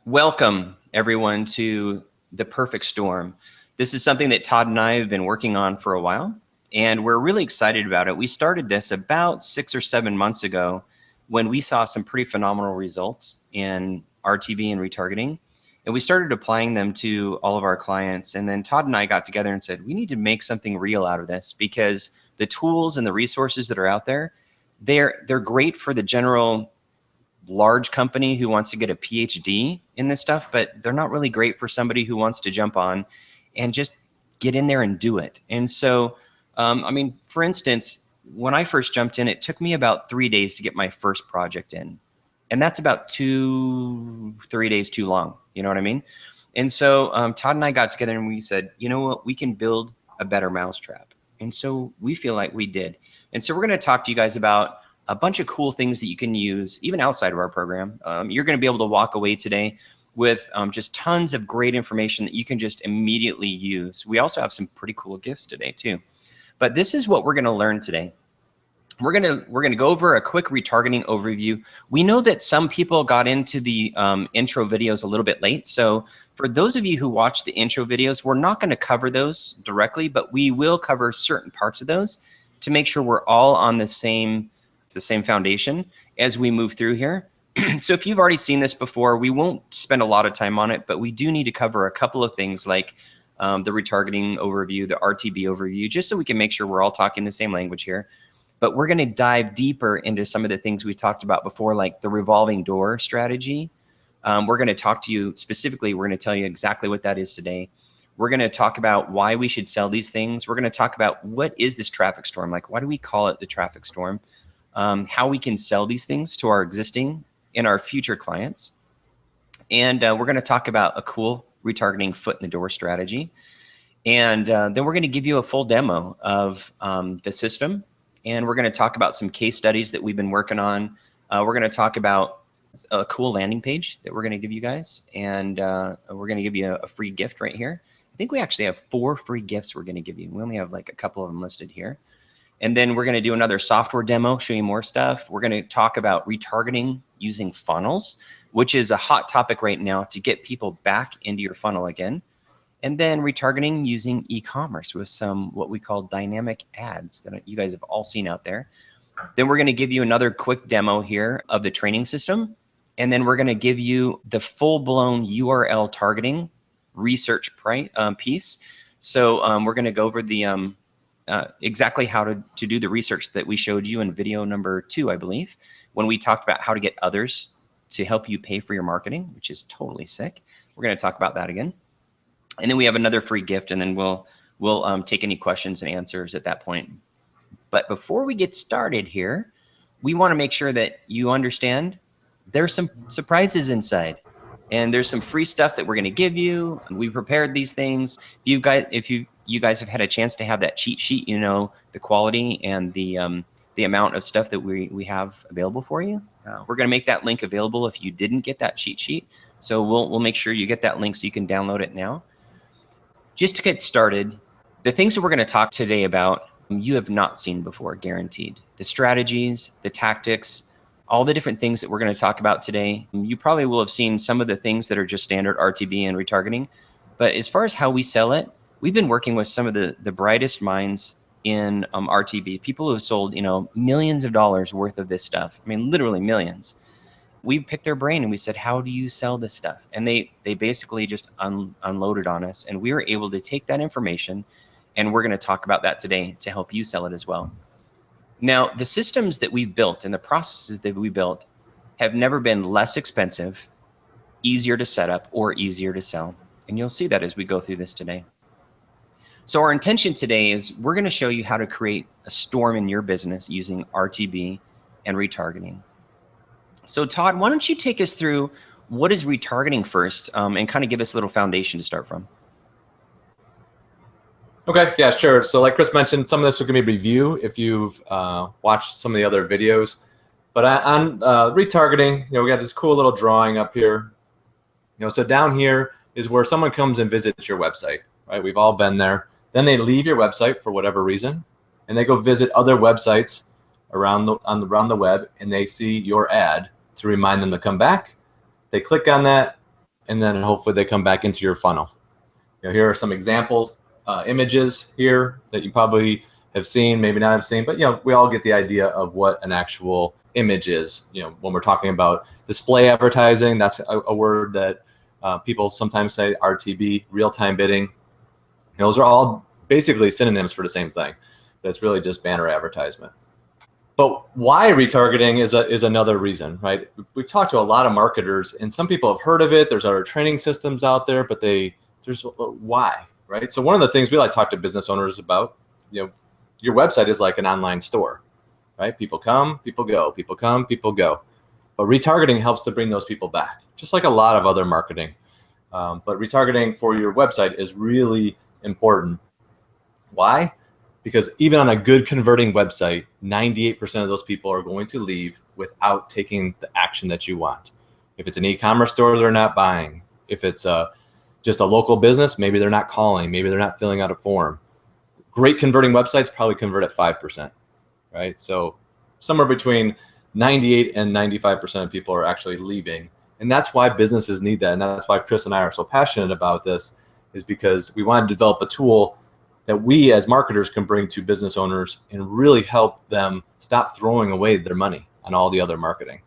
Welcome everyone to The Perfect Storm. This is something that Todd and I have been working on for a while, and we're really excited about it. We started this about 6 or 7 months ago when we saw some pretty phenomenal results in RTB and retargeting, and we started applying them to all of our clients. And then Todd and I got together and said, we need to make something real out of this, because the tools and the resources that are out there, they're great for the general large company who wants to get a PhD in this stuff, but they're not really great for somebody who wants to jump on and just get in there and do it. And so, for instance, when I first jumped in, it took me about 3 days to get my first project in. And that's about 2-3 days too long. You know what I mean? And so Todd and I got together and we said, you know what, we can build a better mousetrap. And so we feel like we did. And so we're going to talk to you guys about a bunch of cool things that you can use even outside of our program. You're going to be able to walk away today with just tons of great information that you can just immediately use. We also have some pretty cool gifts today too. But this is what we're going to learn today. We're going to go over a quick retargeting overview. We know that some people got into the intro videos a little bit late. So for those of you who watch the intro videos, we're not going to cover those directly, but we will cover certain parts of those to make sure we're all on the same foundation as we move through here. So if you've already seen this before, we won't spend a lot of time on it, but we do need to cover a couple of things like the retargeting overview, the RTB overview, just so we can make sure we're all talking the same language here. But we're going to dive deeper into some of the things we talked about before, like the revolving door strategy. We're going to talk to you specifically. We're going to tell you exactly what that is today. We're going to talk about why we should sell these things. We're going to talk about what is this traffic storm? Like, why do we call it the traffic storm? How we can sell these things to our existing and our future clients. And we're going to talk about a cool retargeting foot in the door strategy. And then we're going to give you a full demo of the system. And we're going to talk about some case studies that we've been working on. We're going to talk about a cool landing page that we're going to give you guys. And we're going to give you a free gift right here. I think we actually have 4 free gifts we're going to give you. We only have like a couple of them listed here. And then we're going to do another software demo, show you more stuff. We're going to talk about retargeting using funnels, which is a hot topic right now to get people back into your funnel again. And then retargeting using e-commerce with some what we call dynamic ads that you guys have all seen out there. Then we're going to give you another quick demo here of the training system. And then we're going to give you the full-blown URL targeting research piece. So we're going to go over the exactly how to do the research that we showed you in video number 2, I believe, when we talked about how to get others to help you pay for your marketing, which is totally sick. We're going to talk about that again. And then we have another free gift, and then we'll take any questions and answers at that point. But before we get started here, we want to make sure that you understand there's some surprises inside. And there's some free stuff that we're going to give you. We prepared these things. If you guys have had a chance to have that cheat sheet, you know the quality and the amount of stuff that we have available for you. We're going to make that link available if you didn't get that cheat sheet. So we'll make sure you get that link so you can download it now. Just to get started, the things that we're going to talk today about, you have not seen before, guaranteed. The strategies, the tactics, all the different things that we're going to talk about today. You probably will have seen some of the things that are just standard RTB and retargeting. But as far as how we sell it, we've been working with some of the brightest minds in RTB, people who have sold, millions of dollars worth of this stuff. I mean, literally millions. We picked their brain and we said, how do you sell this stuff? And they basically just unloaded on us. And we were able to take that information, and we're going to talk about that today to help you sell it as well. Now, the systems that we've built and the processes that we built have never been less expensive, easier to set up, or easier to sell. And you'll see that as we go through this today. So our intention today is we're going to show you how to create a storm in your business using RTB and retargeting. So Todd, why don't you take us through what is retargeting first, and kind of give us a little foundation to start from. Okay, yeah, sure. So like Chris mentioned, some of this will give me a review if you've watched some of the other videos. But on retargeting, we got this cool little drawing up here. So down here is where someone comes and visits your website, right? We've all been there. Then they leave your website for whatever reason, and they go visit other websites around the web, and they see your ad to remind them to come back. They click on that, and then hopefully they come back into your funnel. Here are some examples, images here that you probably have seen, maybe not have seen, but we all get the idea of what an actual image is. When we're talking about display advertising, that's a word that people sometimes say, RTB, real-time bidding. Those are all basically synonyms for the same thing, but it's really just banner advertisement. But why retargeting is another reason, right? We've talked to a lot of marketers, and some people have heard of it. There's other training systems out there, but there's why, right? So one of the things we like to talk to business owners about, your website is like an online store, right? People come, people go, people come, people go. But retargeting helps to bring those people back, just like a lot of other marketing. But retargeting for your website is really important. Why? Because even on a good converting website, 98% of those people are going to leave without taking the action that you want. If it's an e-commerce store, they're not buying. If it's just a local business, maybe they're not calling, maybe they're not filling out a form. Great converting websites probably convert at 5%, right? So somewhere between 98 and 95% of people are actually leaving. And that's why businesses need that. And that's why Chris and I are so passionate about this, is because we want to develop a tool that we as marketers can bring to business owners and really help them stop throwing away their money on all the other marketing.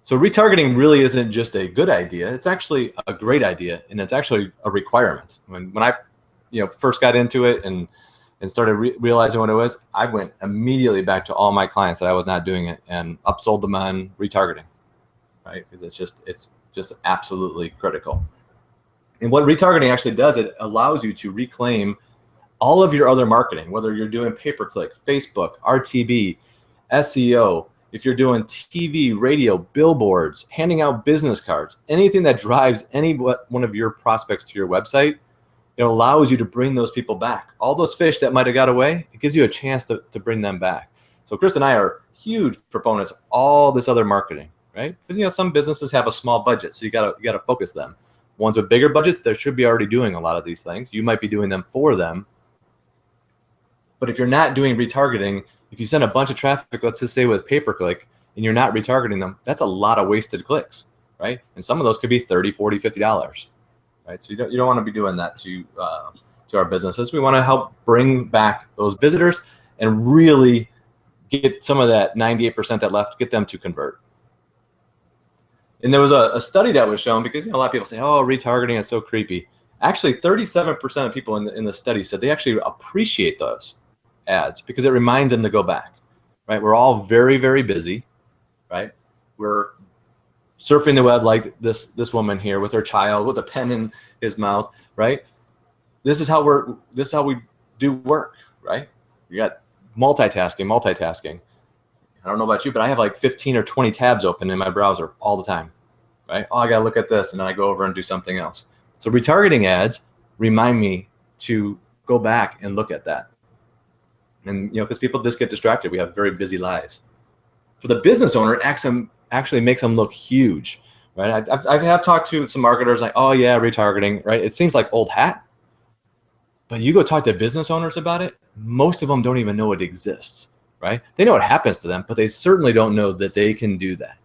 So retargeting really isn't just a good idea. It's actually a great idea, and it's actually a requirement. When I first got into it and started realizing what it was, I went immediately back to all my clients that I was not doing it and upsold them on retargeting, right? Because it's just absolutely critical. And what retargeting actually does, it allows you to reclaim all of your other marketing, whether you're doing pay-per-click, Facebook, RTB, SEO, if you're doing TV, radio, billboards, handing out business cards, anything that drives any one of your prospects to your website, it allows you to bring those people back. All those fish that might have got away, it gives you a chance to bring them back. So Chris and I are huge proponents of all this other marketing, right? But some businesses have a small budget, so you gotta focus them. Ones with bigger budgets, they should be already doing a lot of these things. You might be doing them for them. But if you're not doing retargeting, if you send a bunch of traffic, let's just say with pay-per-click, and you're not retargeting them, that's a lot of wasted clicks, right? And some of those could be $30, $40, $50, right? So you don't want to be doing that to our businesses. We want to help bring back those visitors and really get some of that 98% that left, get them to convert. And there was a study that was shown, because a lot of people say, oh, retargeting is so creepy. Actually, 37% of people in the study said they actually appreciate those ads because it reminds them to go back, right? We're all very, very busy, right? We're surfing the web like this woman here with her child with a pen in his mouth, right? This is how we do work, right? You got multitasking. I don't know about you, but I have like 15 or 20 tabs open in my browser all the time, right? Oh, I got to look at this, and then I go over and do something else. So retargeting ads remind me to go back and look at that. And, because people just get distracted. We have very busy lives. For the business owner, it actually makes them look huge, right? I have talked to some marketers like, oh yeah, retargeting, right? It seems like old hat. But you go talk to business owners about it, most of them don't even know it exists. Right? They know what happens to them, but they certainly don't know that they can do that,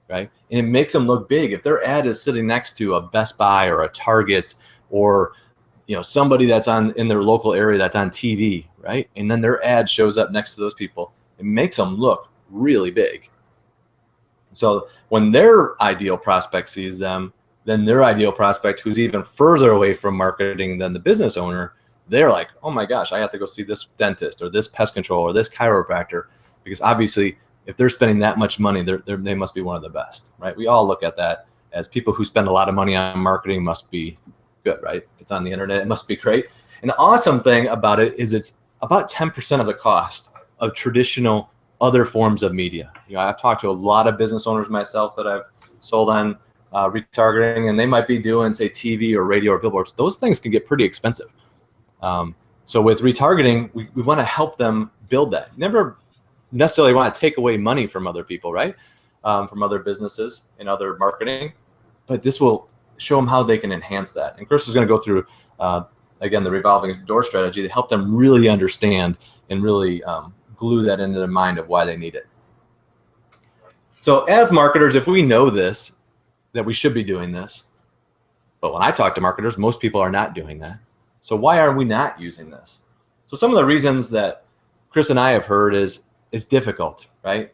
right? And it makes them look big. If their ad is sitting next to a Best Buy or a Target or somebody that's in their local area that's on TV, right? And then their ad shows up next to those people, it makes them look really big. So when their ideal prospect sees them, then their ideal prospect, who's even further away from marketing than the business owner, they're like, oh my gosh, I have to go see this dentist or this pest control or this chiropractor, because obviously if they're spending that much money, they must be one of the best, right? We all look at that as people who spend a lot of money on marketing must be good, right? If it's on the internet, it must be great. And the awesome thing about it is it's about 10% of the cost of traditional other forms of media. I've talked to a lot of business owners myself that I've sold on retargeting, and they might be doing, say, TV or radio or billboards. Those things can get pretty expensive. So with retargeting, we want to help them build that. You never necessarily want to take away money from other people, right? From other businesses and other marketing, but this will show them how they can enhance that. And Chris is going to go through, again, the revolving door strategy to help them really understand and really glue that into their mind of why they need it. So as marketers, if we know this, that we should be doing this, but when I talk to marketers, most people are not doing that. So why are we not using this? So some of the reasons that Chris and I have heard is it's difficult, right?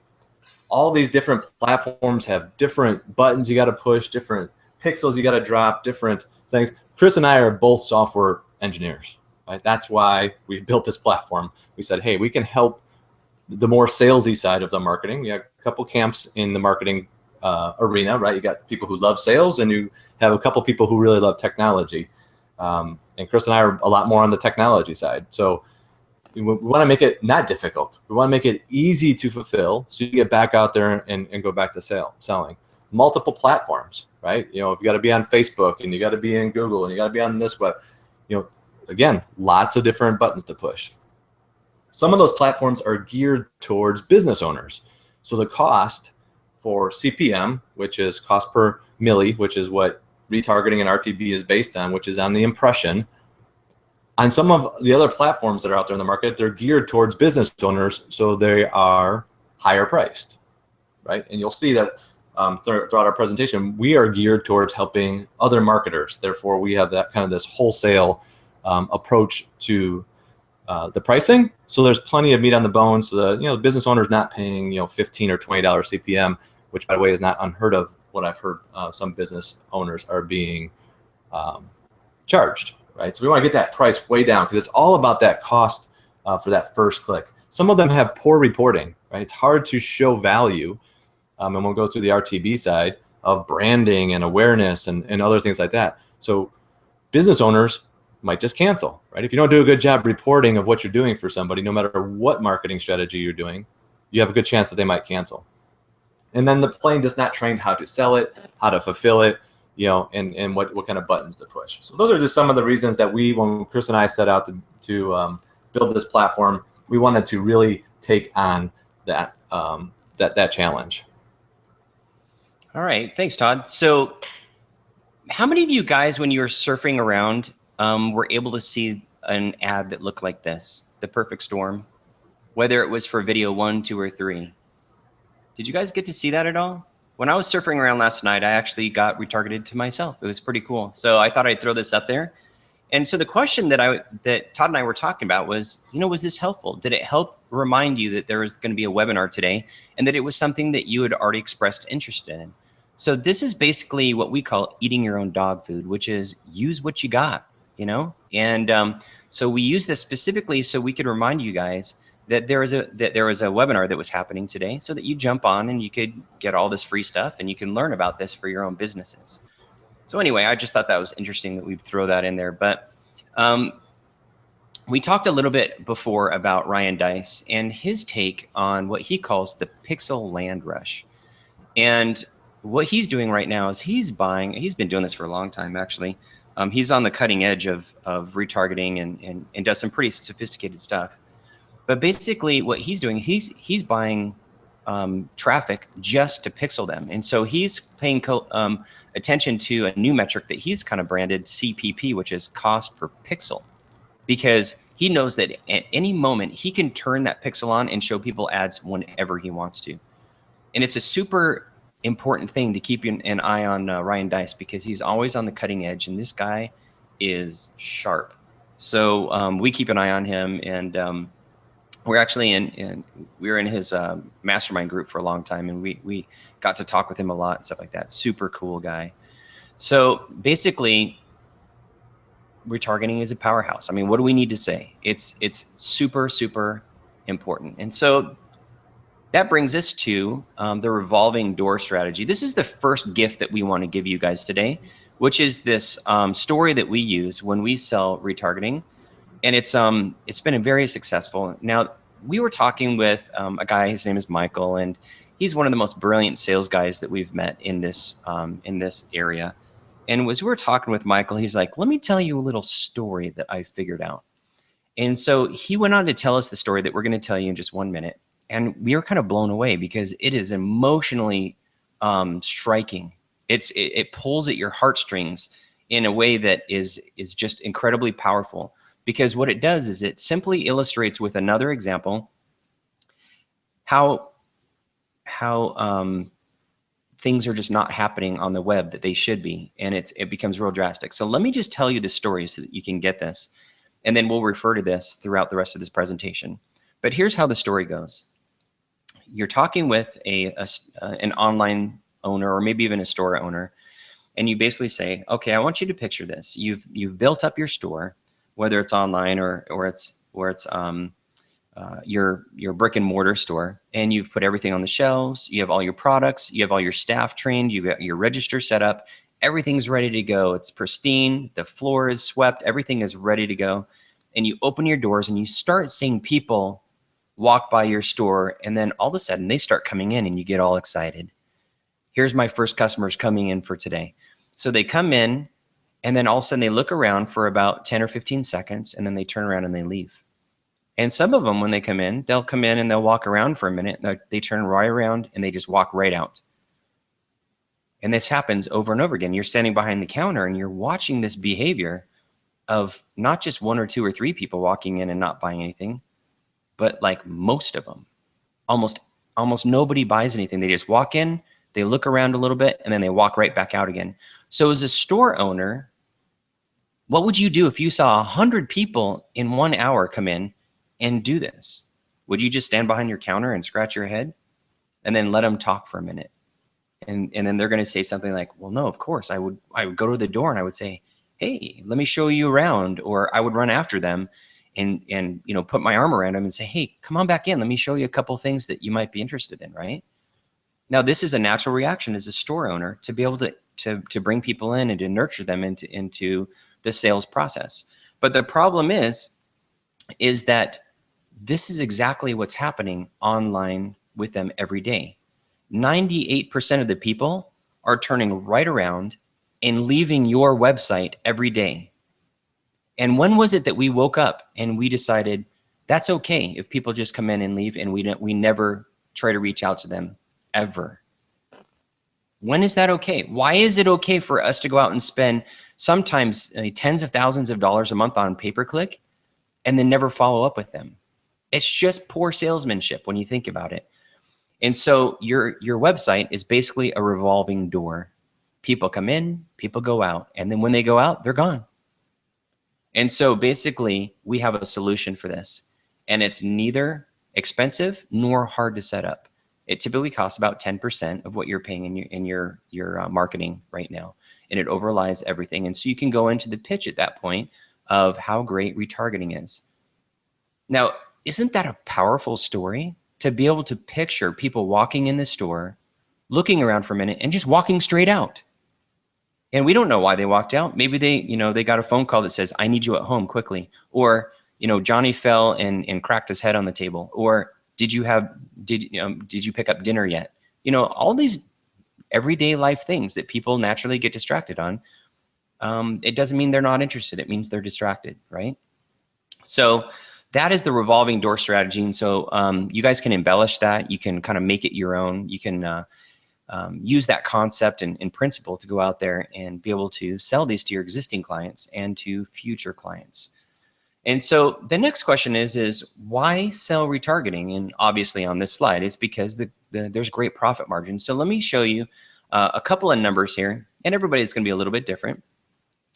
All these different platforms have different buttons you got to push, different pixels you got to drop, different things. Chris and I are both software engineers, right? That's why we built this platform. We said, hey, we can help the more salesy side of the marketing. We have a couple camps in the marketing arena, right? You got people who love sales, and you have a couple people who really love technology. And Chris and I are a lot more on the technology side. So we want to make it not difficult. We want to make it easy to fulfill, so you get back out there and go back to selling. Multiple platforms, right? You know, if you got to be on Facebook, and you got to be in Google, and you got to be on this web, you know, again, lots of different buttons to push. Some of those platforms are geared towards business owners. So the cost for CPM, which is cost per milli, which is what retargeting and RTB is based on, which is on the impression. On some of the other platforms that are out there in the market, they're geared towards business owners, so they are higher priced, right? And you'll see that throughout our presentation, we are geared towards helping other marketers. Therefore, we have that kind of this wholesale approach to the pricing. So there's plenty of meat on the bone. So the business owner is not paying $15 or $20 CPM, which by the way is not unheard of. What I've heard some business owners are being charged, right? So we want to get that price way down, because it's all about that cost for that first click. Some of them have poor reporting, right? It's hard to show value, and we'll go through the RTB side of branding and awareness and other things like that. So business owners might just cancel, right? If you don't do a good job reporting of what you're doing for somebody, no matter what marketing strategy you're doing, you have a good chance that they might cancel. And then the plane just not trained how to sell it, how to fulfill it, and what kind of buttons to push. So those are just some of the reasons that when Chris and I set out to build this platform, we wanted to really take on that challenge. All right, thanks, Todd. So how many of you guys, when you were surfing around, were able to see an ad that looked like this, The Perfect Storm, whether it was for video 1, 2, or 3? Did you guys get to see that at all? When I was surfing around last night, I actually got retargeted to myself. It was pretty cool. So I thought I'd throw this up there. And so the question that Todd and I were talking about was, was this helpful? Did it help remind you that there was going to be a webinar today, and that it was something that you had already expressed interest in? So this is basically what we call eating your own dog food, which is use what you got, And so we use this specifically so we could remind you guys that there was a webinar that was happening today, so that you jump on and you could get all this free stuff and you can learn about this for your own businesses. So anyway, I just thought that was interesting that we'd throw that in there. But we talked a little bit before about Ryan Deiss and his take on what he calls the pixel land rush. And what he's doing right now is he's been doing this for a long time, actually. He's on the cutting edge of retargeting and does some pretty sophisticated stuff. But basically what he's doing, he's buying traffic just to pixel them. And so he's paying attention to a new metric that he's kind of branded CPP, which is cost per pixel, because he knows that at any moment he can turn that pixel on and show people ads whenever he wants to. And it's a super important thing to keep an eye on Ryan Deiss, because he's always on the cutting edge, and this guy is sharp. So we keep an eye on him, and we're actually we were in his mastermind group for a long time, and we got to talk with him a lot and stuff like that. Super cool guy. So basically, retargeting is a powerhouse. I mean, what do we need to say? It's super, super important. And so that brings us to the revolving door strategy. This is the first gift that we want to give you guys today, which is this story that we use when we sell retargeting. And it's been very successful. Now, we were talking with a guy, his name is Michael, and he's one of the most brilliant sales guys that we've met in this area. And as we were talking with Michael, he's like, let me tell you a little story that I figured out. And so he went on to tell us the story that we're going to tell you in just 1 minute. And we were kind of blown away, because it is emotionally striking. It pulls at your heartstrings in a way that is just incredibly powerful. Because what it does is it simply illustrates with another example how things are just not happening on the web that they should be, and it becomes real drastic. So let me just tell you the story so that you can get this, and then we'll refer to this throughout the rest of this presentation. But here's how the story goes. You're talking with an online owner, or maybe even a store owner, and you basically say, okay, I want you to picture this. You've built up your store, whether it's online or it's your brick and mortar store, and you've put everything on the shelves. You have all your products, you have all your staff trained, you got your register set up, everything's ready to go. It's pristine, the floor is swept, everything is ready to go. And you open your doors and you start seeing people walk by your store, and then all of a sudden they start coming in and you get all excited. Here's my first customers coming in for today. So they come in, and then all of a sudden they look around for about 10 or 15 seconds, and then they turn around and they leave. And some of them, when they come in, they'll come in and they'll walk around for a minute. They turn right around and they just walk right out. And this happens over and over again. You're standing behind the counter and you're watching this behavior of not just 1 or 2 or 3 people walking in and not buying anything, but like most of them. Almost nobody buys anything. They just walk in, they look around a little bit, and then they walk right back out again. So as a store owner, what would you do if you saw 100 people in 1 hour come in and do this? Would you just stand behind your counter and scratch your head and then let them talk for a minute? And then they're going to say something like, well, no, of course I would go to the door and I would say, hey, let me show you around. Or I would run after them and put my arm around them and say, hey, come on back in. Let me show you a couple things that you might be interested in, right? Now, this is a natural reaction as a store owner to be able to bring people in and to nurture them into the sales process. But the problem is that this is exactly what's happening online with them every day. 98% of the people are turning right around and leaving your website every day. And when was it that we woke up and we decided that's okay if people just come in and leave, and we never try to reach out to them ever? When is that okay? Why is it okay for us to go out and spend sometimes tens of thousands of dollars a month on pay-per-click and then never follow up with them? It's just poor salesmanship when you think about it. And so your website is basically a revolving door. People come in, people go out, and then when they go out, they're gone. And so basically we have a solution for this, and it's neither expensive nor hard to set up. It typically costs about 10% of what you're paying in your marketing right now, and it overlies everything. And so you can go into the pitch at that point of how great retargeting is. Now, isn't that a powerful story to be able to picture people walking in the store, looking around for a minute, and just walking straight out? And we don't know why they walked out. Maybe they got a phone call that says, I need you at home quickly. Or, Johnny fell and cracked his head on the table. Or did you pick up dinner yet? All these everyday life things that people naturally get distracted on. It doesn't mean they're not interested. It means they're distracted, right? So that is the revolving door strategy. And so you guys can embellish that. You can kind of make it your own. You can use that concept and principle to go out there and be able to sell these to your existing clients and to future clients. And so the next question is why sell retargeting? And obviously on this slide, it's because there's great profit margins. So let me show you a couple of numbers here, and everybody's going to be a little bit different.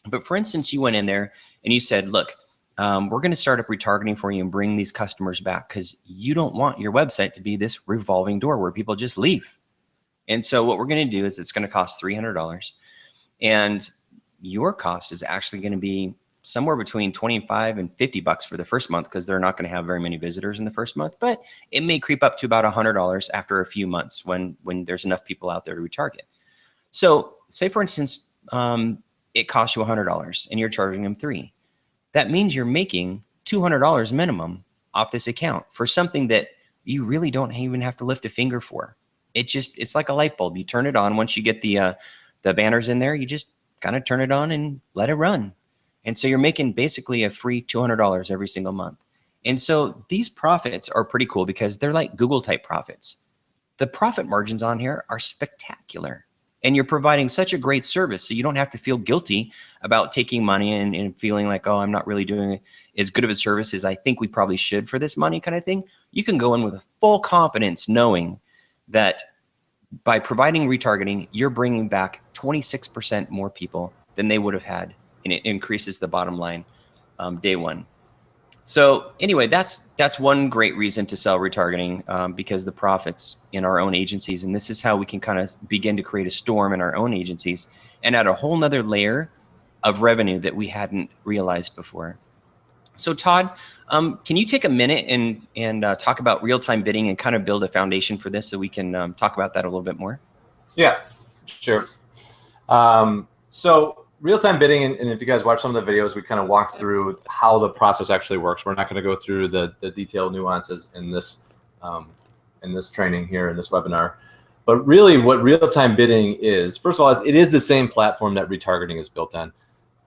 But for instance, you went in there and you said, look, we're going to start up retargeting for you and bring these customers back because you don't want your website to be this revolving door where people just leave. And so what we're going to do is it's going to cost $300, and your cost is actually going to be somewhere between 25 and 50 bucks for the first month, because they're not going to have very many visitors in the first month, but it may creep up to about $100 after a few months when there's enough people out there to retarget. So say for instance, it costs you $100 and you're charging them $3. That means you're making $200 minimum off this account for something that you really don't even have to lift a finger for. It's like a light bulb. You turn it on. Once you get the banners in there, you just kind of turn it on and let it run. And so you're making basically a free $200 every single month. And so these profits are pretty cool because they're like Google type profits. The profit margins on here are spectacular. And you're providing such a great service, so you don't have to feel guilty about taking money and feeling like, oh, I'm not really doing as good of a service as I think we probably should for this money kind of thing. You can go in with a full confidence knowing that by providing retargeting, you're bringing back 26% more people than they would have had, and it increases the bottom line day one. So anyway, that's one great reason to sell retargeting, because the profits in our own agencies, and this is how we can kind of begin to create a storm in our own agencies and add a whole nother layer of revenue that we hadn't realized before. So Todd, can you take a minute and talk about real-time bidding and kind of build a foundation for this so we can talk about that a little bit more? Yeah, sure. So real-time bidding, and if you guys watch some of the videos, we kind of walked through how the process actually works. We're not going to go through the detailed nuances in this training here, in this webinar. But really what real-time bidding is, first of all, it is the same platform that retargeting is built on.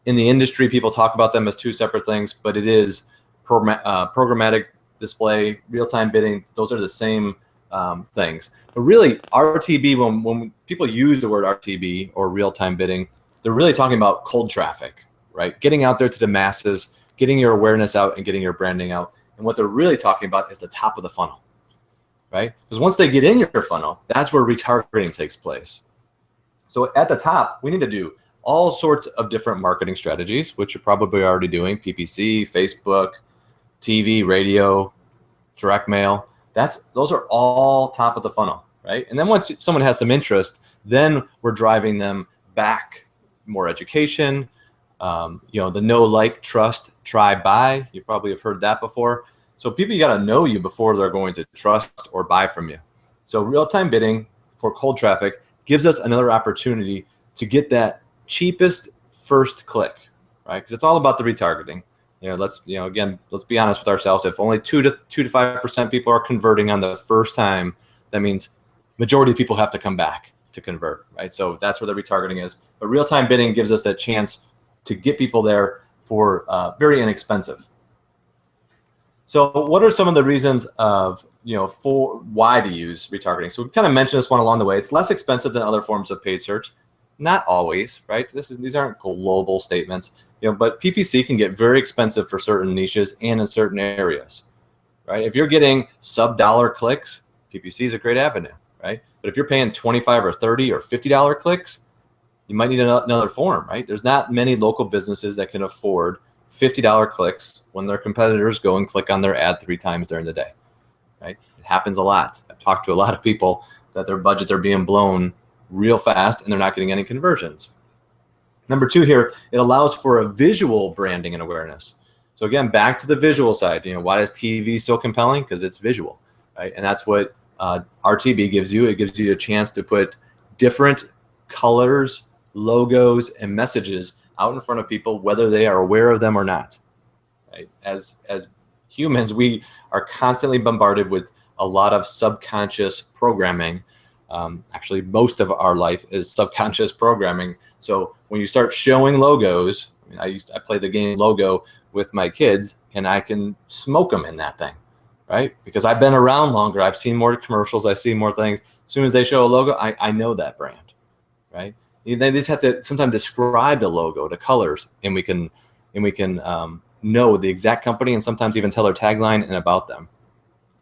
In the industry, people talk about them as two separate things, but it is programmatic display, real-time bidding. Those are the same things. But really, RTB, when people use the word RTB or real-time bidding, they're really talking about cold traffic, right? Getting out there to the masses, getting your awareness out and getting your branding out. And what they're really talking about is the top of the funnel, right? Because once they get in your funnel, that's where retargeting takes place. So at the top, we need to do all sorts of different marketing strategies, which you're probably already doing: PPC, Facebook, TV, radio, direct mail. Those are all top of the funnel, right? And then once someone has some interest, then we're driving them back. More education, the know, like, trust, try, buy. You probably have heard that before. So people, you got to know you before they're going to trust or buy from you. So real-time bidding for cold traffic gives us another opportunity to get that cheapest first click, right? Because it's all about the retargeting. Let's be honest with ourselves. If only 2 to 5% people are converting on the first time, that means majority of people have to come back to convert, right? So that's where the retargeting is. But real-time bidding gives us that chance to get people there for very inexpensive. So what are some of the reasons for why to use retargeting? So we kind of mentioned this one along the way. It's less expensive than other forms of paid search. Not always, right? These aren't global statements, but PPC can get very expensive for certain niches and in certain areas, right? If you're getting sub-dollar clicks, PPC is a great avenue, right? But if you're paying $25 or $30 or $50 clicks, you might need another form, right? There's not many local businesses that can afford $50 clicks when their competitors go and click on their ad 3 times during the day, right? It happens a lot. I've talked to a lot of people that their budgets are being blown real fast and they're not getting any conversions. Number 2 here, it allows for a visual branding and awareness. So again, back to the visual side. Why is TV so compelling? Because it's visual, right? And that's what RTB gives you. It gives you a chance to put different colors, logos, and messages out in front of people, whether they are aware of them or not. Right? As humans, we are constantly bombarded with a lot of subconscious programming. Actually, most of our life is subconscious programming. So when you start showing logos, I play the game Logo with my kids, and I can smoke them in that thing, right? Because I've been around longer. I've seen more commercials. I've seen more things. As soon as they show a logo, I know that brand, right? They just have to sometimes describe the logo, the colors, and we can know the exact company and sometimes even tell their tagline and about them.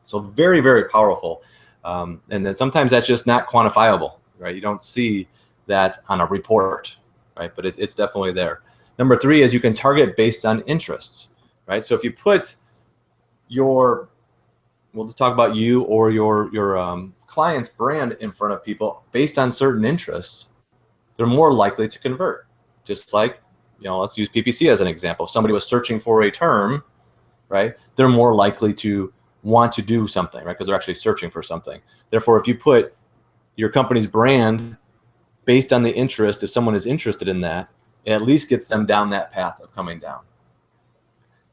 So very, very powerful. And then sometimes that's just not quantifiable, right? You don't see that on a report, right? But it's definitely there. Number 3 is you can target based on interests, right? So if you put we'll just talk about you or your client's brand in front of people based on certain interests, they're more likely to convert. Just like, let's use PPC as an example. If somebody was searching for a term, right, they're more likely to want to do something, right, because they're actually searching for something. Therefore, if you put your company's brand based on the interest, if someone is interested in that, it at least gets them down that path of coming down.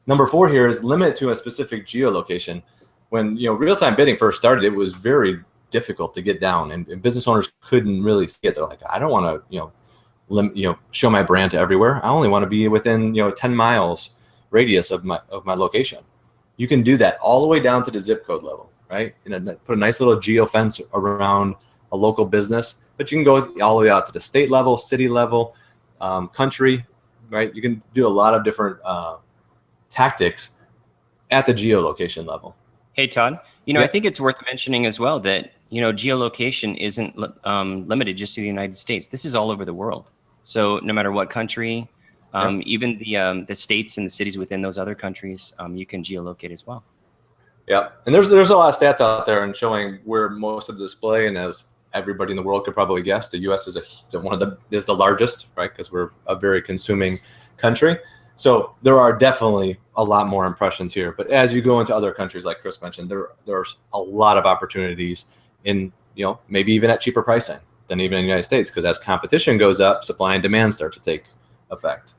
Number 4 here is limit to a specific geolocation. When real-time bidding first started, it was very difficult to get down, and business owners couldn't really see it. They're like, I don't want to show my brand to everywhere. I only want to be within 10 miles radius of my location. You can do that all the way down to the zip code level, right? And put a nice little geofence around a local business, but you can go all the way out to the state level, city level, country, right? You can do a lot of different tactics at the geolocation level. Hey, Todd, I think it's worth mentioning as well that you know, geolocation isn't limited just to the United States. This is all over the world. So no matter what country, Yep. even the states and the cities within those other countries, you can geolocate as well. Yeah, and there's a lot of stats out there and showing where most of the display, and as everybody in the world could probably guess, the U.S. is is the largest, right? Because we're a very consuming country. So there are definitely a lot more impressions here. But as you go into other countries, like Chris mentioned, there's a lot of opportunities in, you know, maybe even at cheaper pricing than even in the United States, because as competition goes up, supply and demand starts to take effect.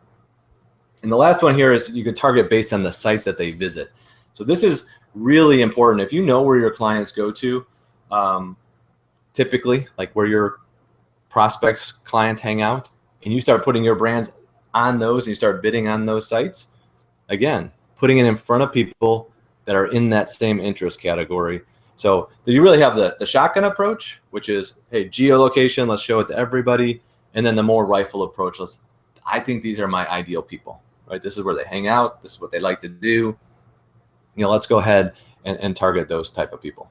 And the last one here is you can target based on the sites that they visit. So this is really important. If you know where your clients go to, typically like where your prospects clients hang out, and you start putting your brands on those and you start bidding on those sites, again, putting it in front of people that are in that same interest category. So you really have the shotgun approach, which is, hey, geolocation, let's show it to everybody. And then the more rifle approach, I think these are my ideal people, right? This is where they hang out. This is what they like to do. You know, let's go ahead and target those type of people.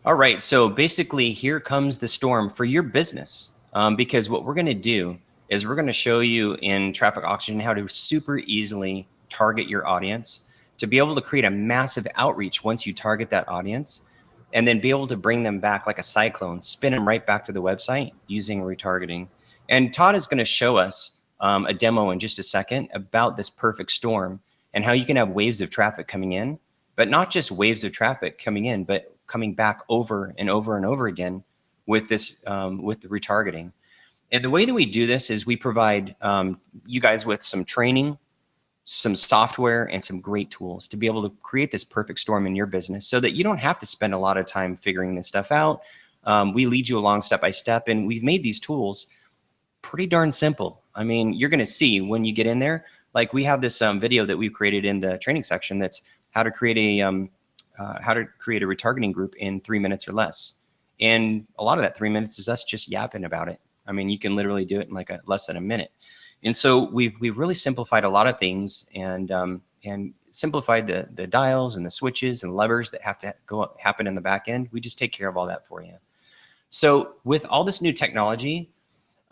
All right, so basically here comes the storm for your business, because what we're going to do is we're going to show you in Traffic Oxygen how to super easily target your audience, to be able to create a massive outreach once you target that audience, and then be able to bring them back like a cyclone, spin them right back to the website using retargeting. And Todd is going to show us a demo in just a second about this perfect storm and how you can have waves of traffic coming in, but not just waves of traffic coming in, but coming back over and over and over again with this, with the retargeting. And the way that we do this is we provide you guys with some training, some software, and some great tools to be able to create this perfect storm in your business so that you don't have to spend a lot of time figuring this stuff out. We lead you along step by step, and we've made these tools pretty darn simple. I mean, you're going to see when you get in there, like we have this video that we've created in the training section that's how to create a retargeting group in 3 minutes or less. And a lot of that 3 minutes is us just yapping about it. I mean, you can literally do it in like less than a minute. And so we've really simplified a lot of things and simplified the dials and the switches and levers that have to happen in the back end. We just take care of all that for you. So with all this new technology,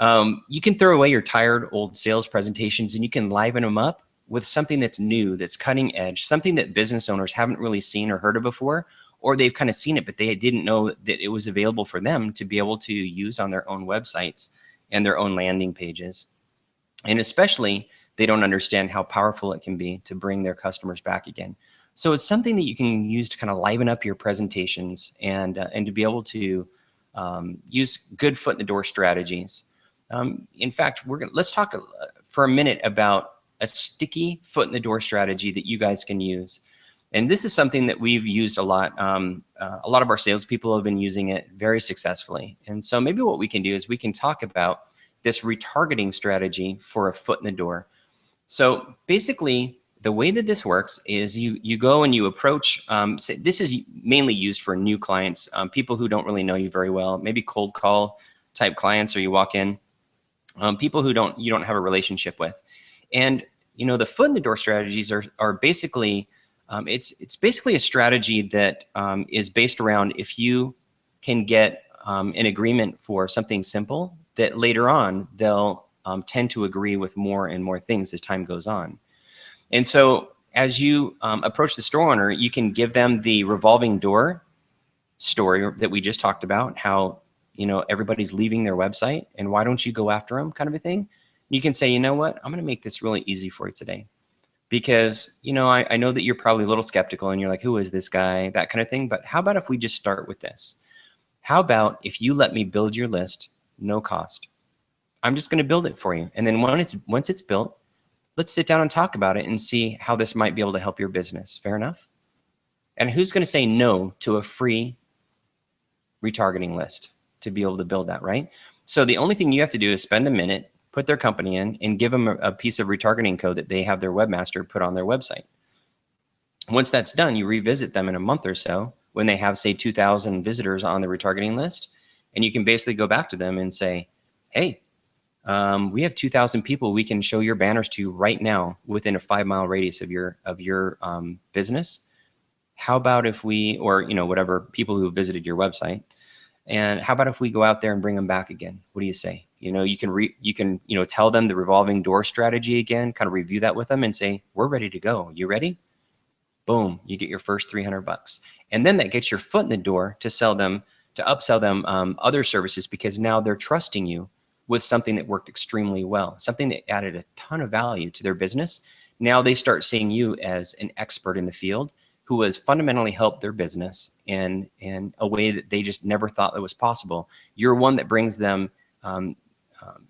you can throw away your tired old sales presentations and you can liven them up with something that's new, that's cutting edge, something that business owners haven't really seen or heard of before, or they've kind of seen it, but they didn't know that it was available for them to be able to use on their own websites and their own landing pages. And especially, they don't understand how powerful it can be to bring their customers back again. So it's something that you can use to kind of liven up your presentations and to be able to use good foot in the door strategies. In fact, let's talk for a minute about a sticky foot in the door strategy that you guys can use. And this is something that we've used a lot. A lot of our salespeople have been using it very successfully. And so maybe what we can do is we can talk about this retargeting strategy for a foot in the door. So basically, the way that this works is you go and you approach, this is mainly used for new clients, people who don't really know you very well, maybe cold call type clients, or you walk in, people who you don't have a relationship with. And you know, the foot in the door strategies are basically, it's basically a strategy that is based around if you can get an agreement for something simple, that later on they'll tend to agree with more and more things as time goes on. And so as you approach the store owner, you can give them the revolving door story that we just talked about, how, you know, everybody's leaving their website and why don't you go after them, kind of a thing. You can say, you know what, I'm going to make this really easy for you today. Because, you know, I know that you're probably a little skeptical and you're like, who is this guy? That kind of thing. But how about if we just start with this? How about if you let me build your list, no cost? I'm just going to build it for you. And then once it's built, let's sit down and talk about it and see how this might be able to help your business. Fair enough? And who's going to say no to a free retargeting list to be able to build that, right? So the only thing you have to do is spend a minute, put their company in, and give them a piece of retargeting code that they have their webmaster put on their website. Once that's done, you revisit them in a month or so when they have, say, 2,000 visitors on the retargeting list, and you can basically go back to them and say, hey, we have 2,000 people we can show your banners to right now within a 5-mile radius of your business. how about if we, or whatever, people who visited your website, and how about if we go out there and bring them back again? What do you say? You can tell them the revolving door strategy again, kind of review that with them and say, we're ready to go. You ready? Boom, you get your first $300. And then that gets your foot in the door to upsell them other services, because now they're trusting you with something that worked extremely well, something that added a ton of value to their business. Now they start seeing you as an expert in the field who has fundamentally helped their business in a way that they just never thought that was possible. You're one that brings them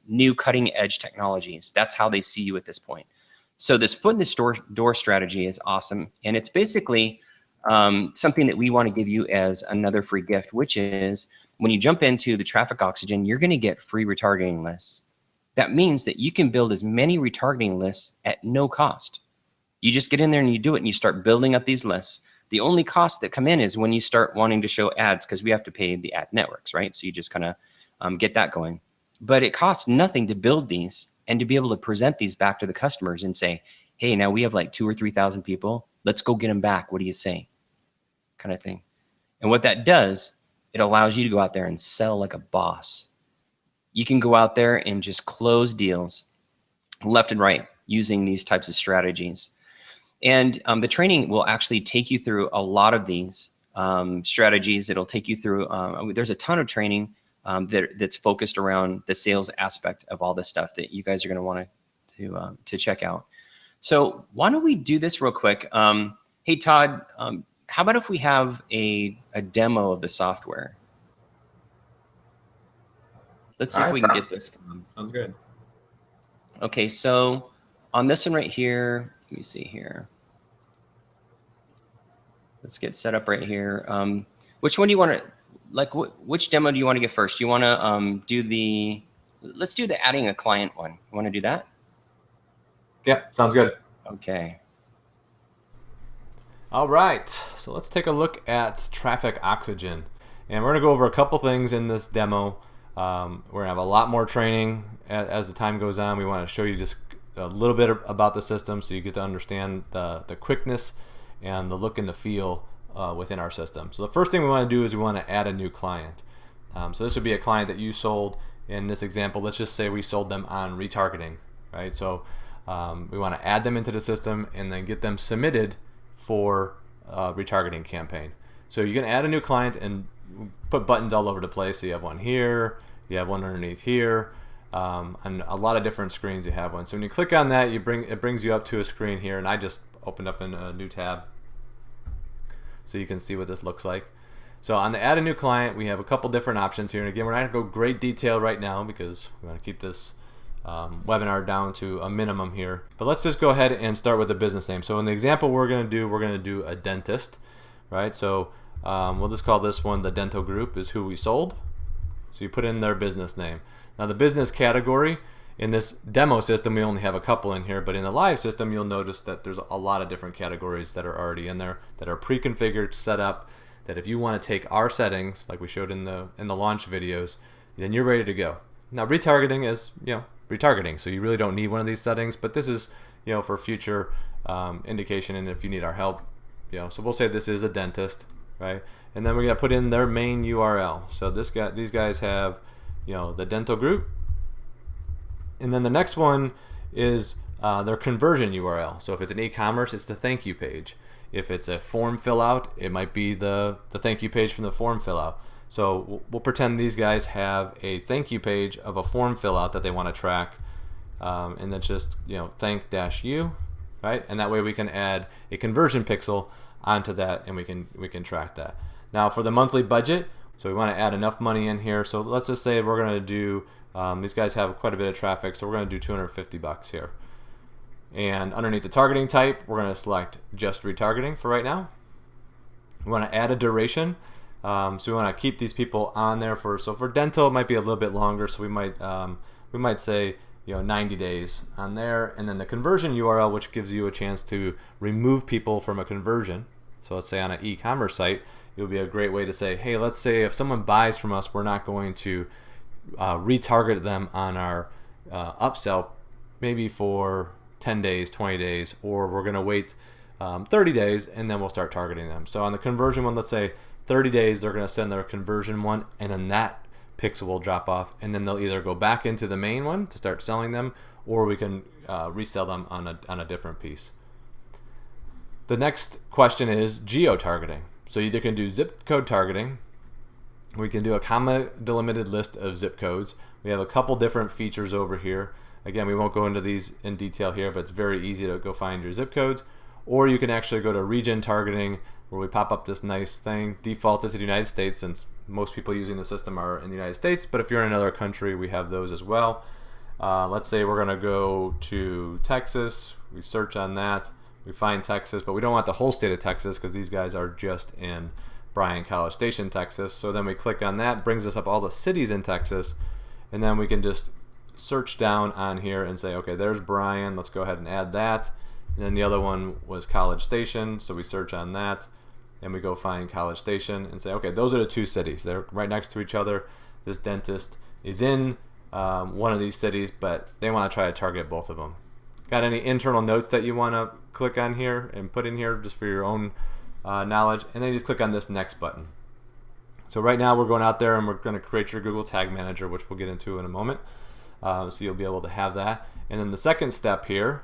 new cutting edge technologies. That's how they see you at this point. So this foot in the door strategy is awesome. And it's basically something that we want to give you as another free gift, which is when you jump into the Traffic Oxygen, you're going to get free retargeting lists. That means that you can build as many retargeting lists at no cost. You just get in there and you do it and you start building up these lists. The only costs that come in is when you start wanting to show ads, because we have to pay the ad networks, right? So you just kind of get that going. But it costs nothing to build these and to be able to present these back to the customers and say, hey, now we have like 2,000 or 3,000 people. Let's go get them back. What do you say? Kind of thing. And what that does, it allows you to go out there and sell like a boss. You can go out there and just close deals left and right using these types of strategies. And the training will actually take you through a lot of these strategies. It'll take you through, there's a ton of training that's focused around the sales aspect of all this stuff that you guys are going to want to check out. So why don't we do this real quick? Hey, Todd, how about if we have a demo of the software? Let's see if we can get this going. Sounds good. Okay, so on this one right here, let me see here. Let's get set up right here. Which one do you want to, which demo do you want to get first? Do you want to let's do the adding a client one. You want to do that? Yep, sounds good. Okay. All right, so let's take a look at Traffic Oxygen. And we're going to go over a couple things in this demo. We're going to have a lot more training as the time goes on. We want to show you just a little bit about the system so you get to understand the quickness and the look and the feel within our system. So the first thing we want to do is we want to add a new client. So this would be a client that you sold. In this example, let's just say we sold them on retargeting, right? So we want to add them into the system and then get them submitted for a retargeting campaign. So you can add a new client and put buttons all over the place. So you have one here, you have one underneath here, and a lot of different screens you have one. So when you click on that, it brings you up to a screen here, and I just opened up in a new tab so you can see what this looks like. So on the add a new client, we have a couple different options here. And again, we're not going to go great detail right now because we want to keep this webinar down to a minimum here. But let's just go ahead and start with the business name. So in the example we're going to do a dentist, right? So we'll just call this one the dental group is who we sold. So you put in their business name. Now the business category, in this demo system we only have a couple in here, but in the live system you'll notice that there's a lot of different categories that are already in there that are pre-configured, set up, that if you want to take our settings like we showed in the launch videos, then you're ready to go. Now retargeting is retargeting, so you really don't need one of these settings, but this is for future indication and if you need our help. So we'll say this is a dentist, right? And then we're gonna put in their main URL. So these guys have the dental group, and then the next one is their conversion URL. So if it's an e-commerce, it's the thank you page. If it's a form fill out, it might be the thank you page from the form fill out. So we'll pretend these guys have a thank you page of a form fill out that they want to track, and then just thank-you, right? And that way we can add a conversion pixel onto that, and we can track that. Now for the monthly budget, so we want to add enough money in here. So let's just say we're going to do these guys have quite a bit of traffic, so we're going to do $250 here. And underneath the targeting type, we're going to select just retargeting for right now. We want to add a duration. So we want to keep these people on there so for dental it might be a little bit longer, so we might say 90 days on there. And then the conversion URL, which gives you a chance to remove people from a conversion. So let's say on an e-commerce site, it would be a great way to say, hey, let's say if someone buys from us, we're not going to retarget them on our upsell maybe for 10 days, 20 days, or we're going to wait 30 days, and then we'll start targeting them. So on the conversion one, let's say 30 days, they're going to send their conversion one, and then that pixel will drop off, and then they'll either go back into the main one to start selling them, or we can resell them on a different piece. The next question is geo-targeting. So you either can do zip code targeting, we can do a comma delimited list of zip codes. We have a couple different features over here. Again, we won't go into these in detail here, but it's very easy to go find your zip codes. Or you can actually go to region targeting, where we pop up this nice thing, defaulted to the United States, since most people using the system are in the United States, but if you're in another country, we have those as well. Let's say we're gonna go to Texas, we search on that, we find Texas, but we don't want the whole state of Texas because these guys are just in Bryan College Station, Texas. So then we click on that, brings us up all the cities in Texas, and then we can just search down on here and say, okay, there's Bryan, let's go ahead and add that. And then the other one was College Station, so we search on that, and we go find College Station and say, okay, those are the two cities. They're right next to each other. This dentist is in one of these cities, but they want to try to target both of them. Got any internal notes that you want to click on here and put in here just for your own knowledge? And then you just click on this next button. So right now we're going out there and we're going to create your Google Tag Manager, which we'll get into in a moment. So you'll be able to have that. And then the second step here,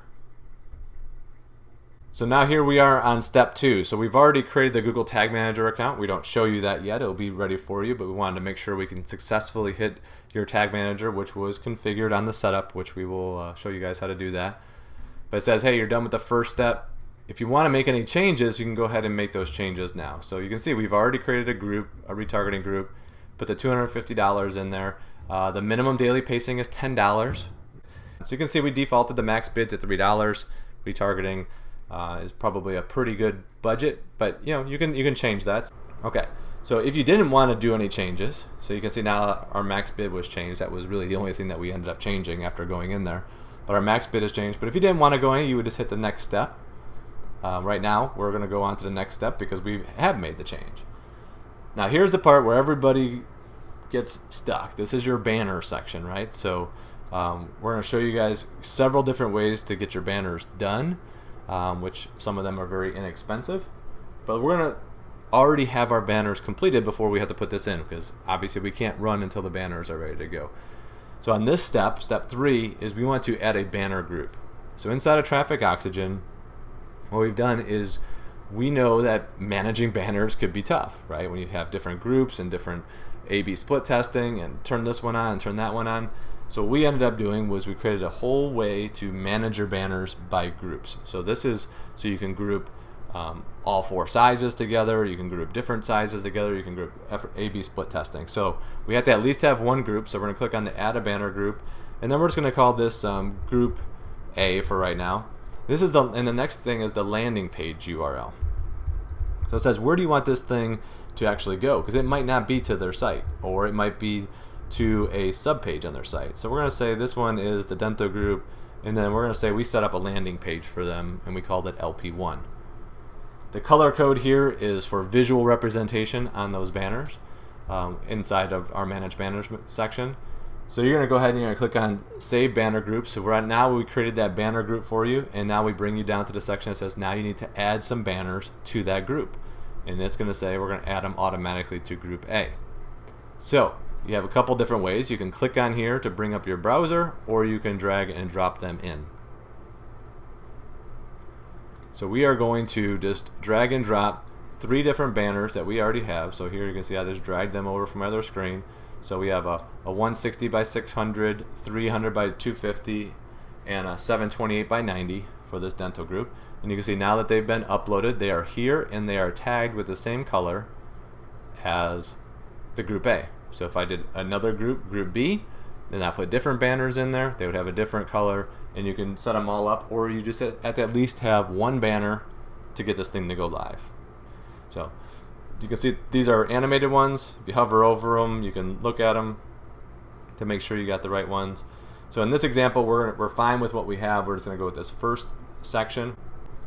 so now here we are on step 2. So we've already created the Google Tag Manager account. We don't show you that yet. It'll be ready for you, but we wanted to make sure we can successfully hit your Tag Manager, which was configured on the setup, which we will show you guys how to do that. But it says, hey, you're done with the first step. If you want to make any changes, you can go ahead and make those changes now. So you can see we've already created a group, a retargeting group, put the $250 in there. The minimum daily pacing is $10. So you can see we defaulted the max bid to $3. Retargeting is probably a pretty good budget, but you can change that. Okay, so if you didn't want to do any changes, so you can see now our max bid was changed. That was really the only thing that we ended up changing after going in there. But our max bid has changed. But if you didn't want to go in, you would just hit the next step. Right now, we're going to go on to the next step because we have made the change. Now here's the part where everybody gets stuck. This is your banner section, right? So we're going to show you guys several different ways to get your banners done, which some of them are very inexpensive. But we're going to already have our banners completed before we have to put this in, because obviously we can't run until the banners are ready to go. So on this step, step 3, is we want to add a banner group. So inside of Traffic Oxygen, what we've done is we know that managing banners could be tough, right? When you have different groups and different A/B split testing and turn this one on and turn that one on. So what we ended up doing was we created a whole way to manage your banners by groups. So this is so you can group all 4 sizes together, you can group different sizes together, you can group A/B split testing. So we have to at least have one group, so we're going to click on the add a banner group, and then we're just going to call this group A for right now. This is and the next thing is the landing page URL. So it says, where do you want this thing to actually go? Because it might not be to their site, or it might be to a subpage on their site. So we're going to say this one is the Dento group, and then we're going to say we set up a landing page for them, and we called it LP1. The color code here is for visual representation on those banners inside of our Manage Banners section. So you're going to go ahead and you're going to click on Save Banner Group. So right now we created that banner group for you, and now we bring you down to the section that says now you need to add some banners to that group. And it's going to say we're going to add them automatically to Group A. So you have a couple different ways. You can click on here to bring up your browser, or you can drag and drop them in. So we are going to just drag and drop 3 different banners that we already have. So here you can see I just dragged them over from my other screen. So we have a 160 by 600, 300 by 250, and a 728 by 90 for this Dento group. And you can see now that they've been uploaded, they are here and they are tagged with the same color as the Group A. So if I did another group, Group B, then I put different banners in there, they would have a different color, and you can set them all up, or you just have to at least have one banner to get this thing to go live. So you can see these are animated ones. If you hover over them, you can look at them to make sure you got the right ones. So in this example, we're fine with what we have. We're just going to go with this first section.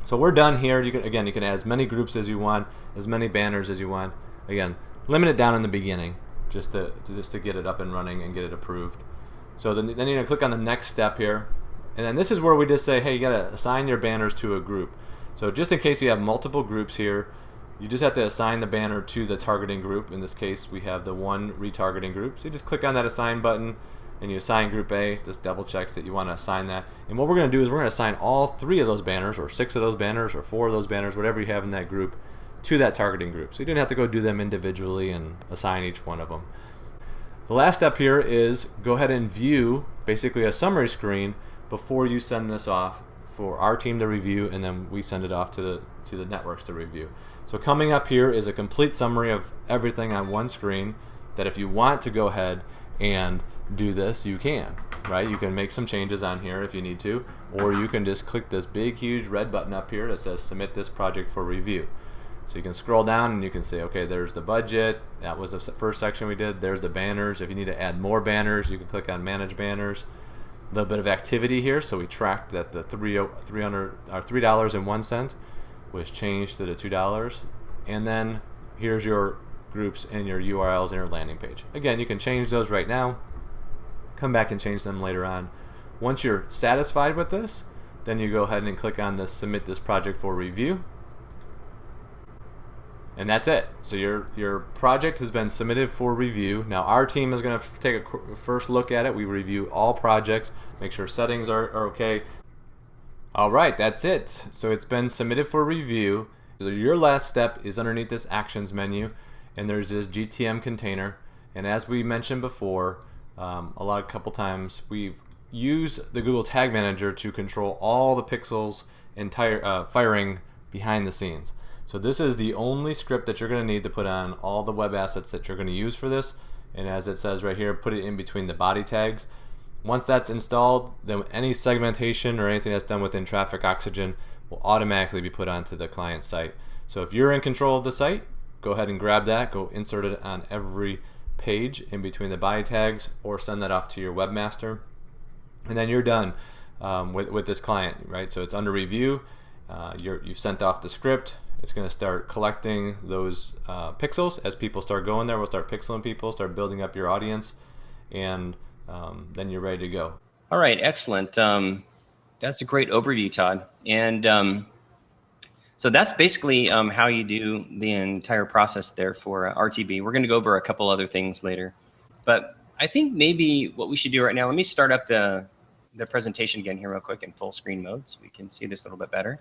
So we're done here. You can add as many groups as you want, as many banners as you want. Again, limit it down in the beginning just to get it up and running and get it approved. So then you're going to click on the next step here. And then this is where we just say, hey, you got to assign your banners to a group. So just in case you have multiple groups here, you just have to assign the banner to the targeting group. In this case, we have the one retargeting group. So you just click on that assign button and you assign group A, just double checks that you want to assign that. And what we're going to do is we're going to assign all 3 of those banners, or 6 of those banners, or 4 of those banners, whatever you have in that group, to that targeting group. So you didn't have to go do them individually and assign each one of them. The last step here is go ahead and view basically a summary screen before you send this off for our team to review, and then we send it off to the networks to review. So coming up here is a complete summary of everything on one screen, that if you want to go ahead and do this, you can, right? You can make some changes on here if you need to, or you can just click this big huge red button up here that says submit this project for review. So you can scroll down and you can say, okay, there's the budget, that was the first section we did, there's the banners. If you need to add more banners, you can click on manage banners. A little bit of activity here, so we tracked that the $3.01 was changed to the $2, and then here's your groups and your URLs and your landing page. Again, you can change those right now, come back and change them later on. Once you're satisfied with this, then you go ahead and click on the submit this project for review, and that's it. So your project has been submitted for review. Now our team is going to take a first look at it. We review all projects, make sure settings are okay. All right, that's it. So it's been submitted for review. So your last step is underneath this actions menu, and there's this GTM container. And as we mentioned before, a couple times, we've used the Google Tag Manager to control all the pixels and firing behind the scenes. So this is the only script that you're going to need to put on all the web assets that you're going to use for this. And as it says right here, put it in between the body tags. Once that's installed, then any segmentation or anything that's done within Traffic Oxygen will automatically be put onto the client site. So if you're in control of the site, go ahead and grab that, go insert it on every page in between the body tags, or send that off to your webmaster. And then you're done with this client, right? So it's under review. You've sent off the script. It's going to start collecting those pixels. As people start going there, we'll start pixeling people, start building up your audience, and then you're ready to go. All right, excellent. That's a great overview, Todd. And so that's basically how you do the entire process there for RTB. We're going to go over a couple other things later. But I think maybe what we should do right now, let me start up the presentation again here real quick in full screen mode so we can see this a little bit better.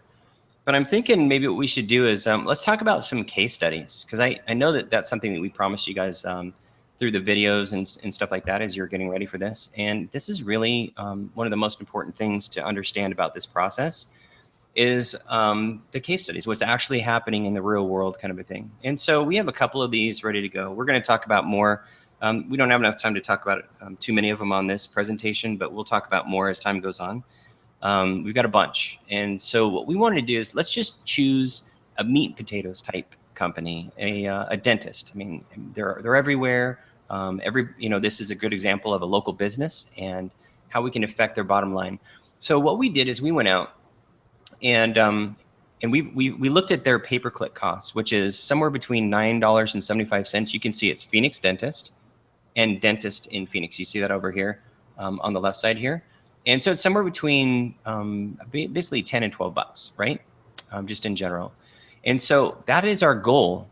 But I'm thinking maybe what we should do is let's talk about some case studies, because I know that that's something that we promised you guys through the videos and stuff like that as you're getting ready for this. And this is really one of the most important things to understand about this process is the case studies, what's actually happening in the real world kind of a thing. And so we have a couple of these ready to go. We're going to talk about more. We don't have enough time to talk about too many of them on this presentation, but we'll talk about more as time goes on. We've got a bunch. And so what we wanted to do is let's just choose a meat and potatoes type company, a dentist. I mean, they're everywhere. This is a good example of a local business and how we can affect their bottom line. So what we did is we went out and we looked at their pay-per-click costs, which is somewhere between $9.75. You can see it's Phoenix Dentist and Dentist in Phoenix. You see that over here on the left side here. And so it's somewhere between basically 10 and 12 bucks, right? Just in general. And so that is our goal,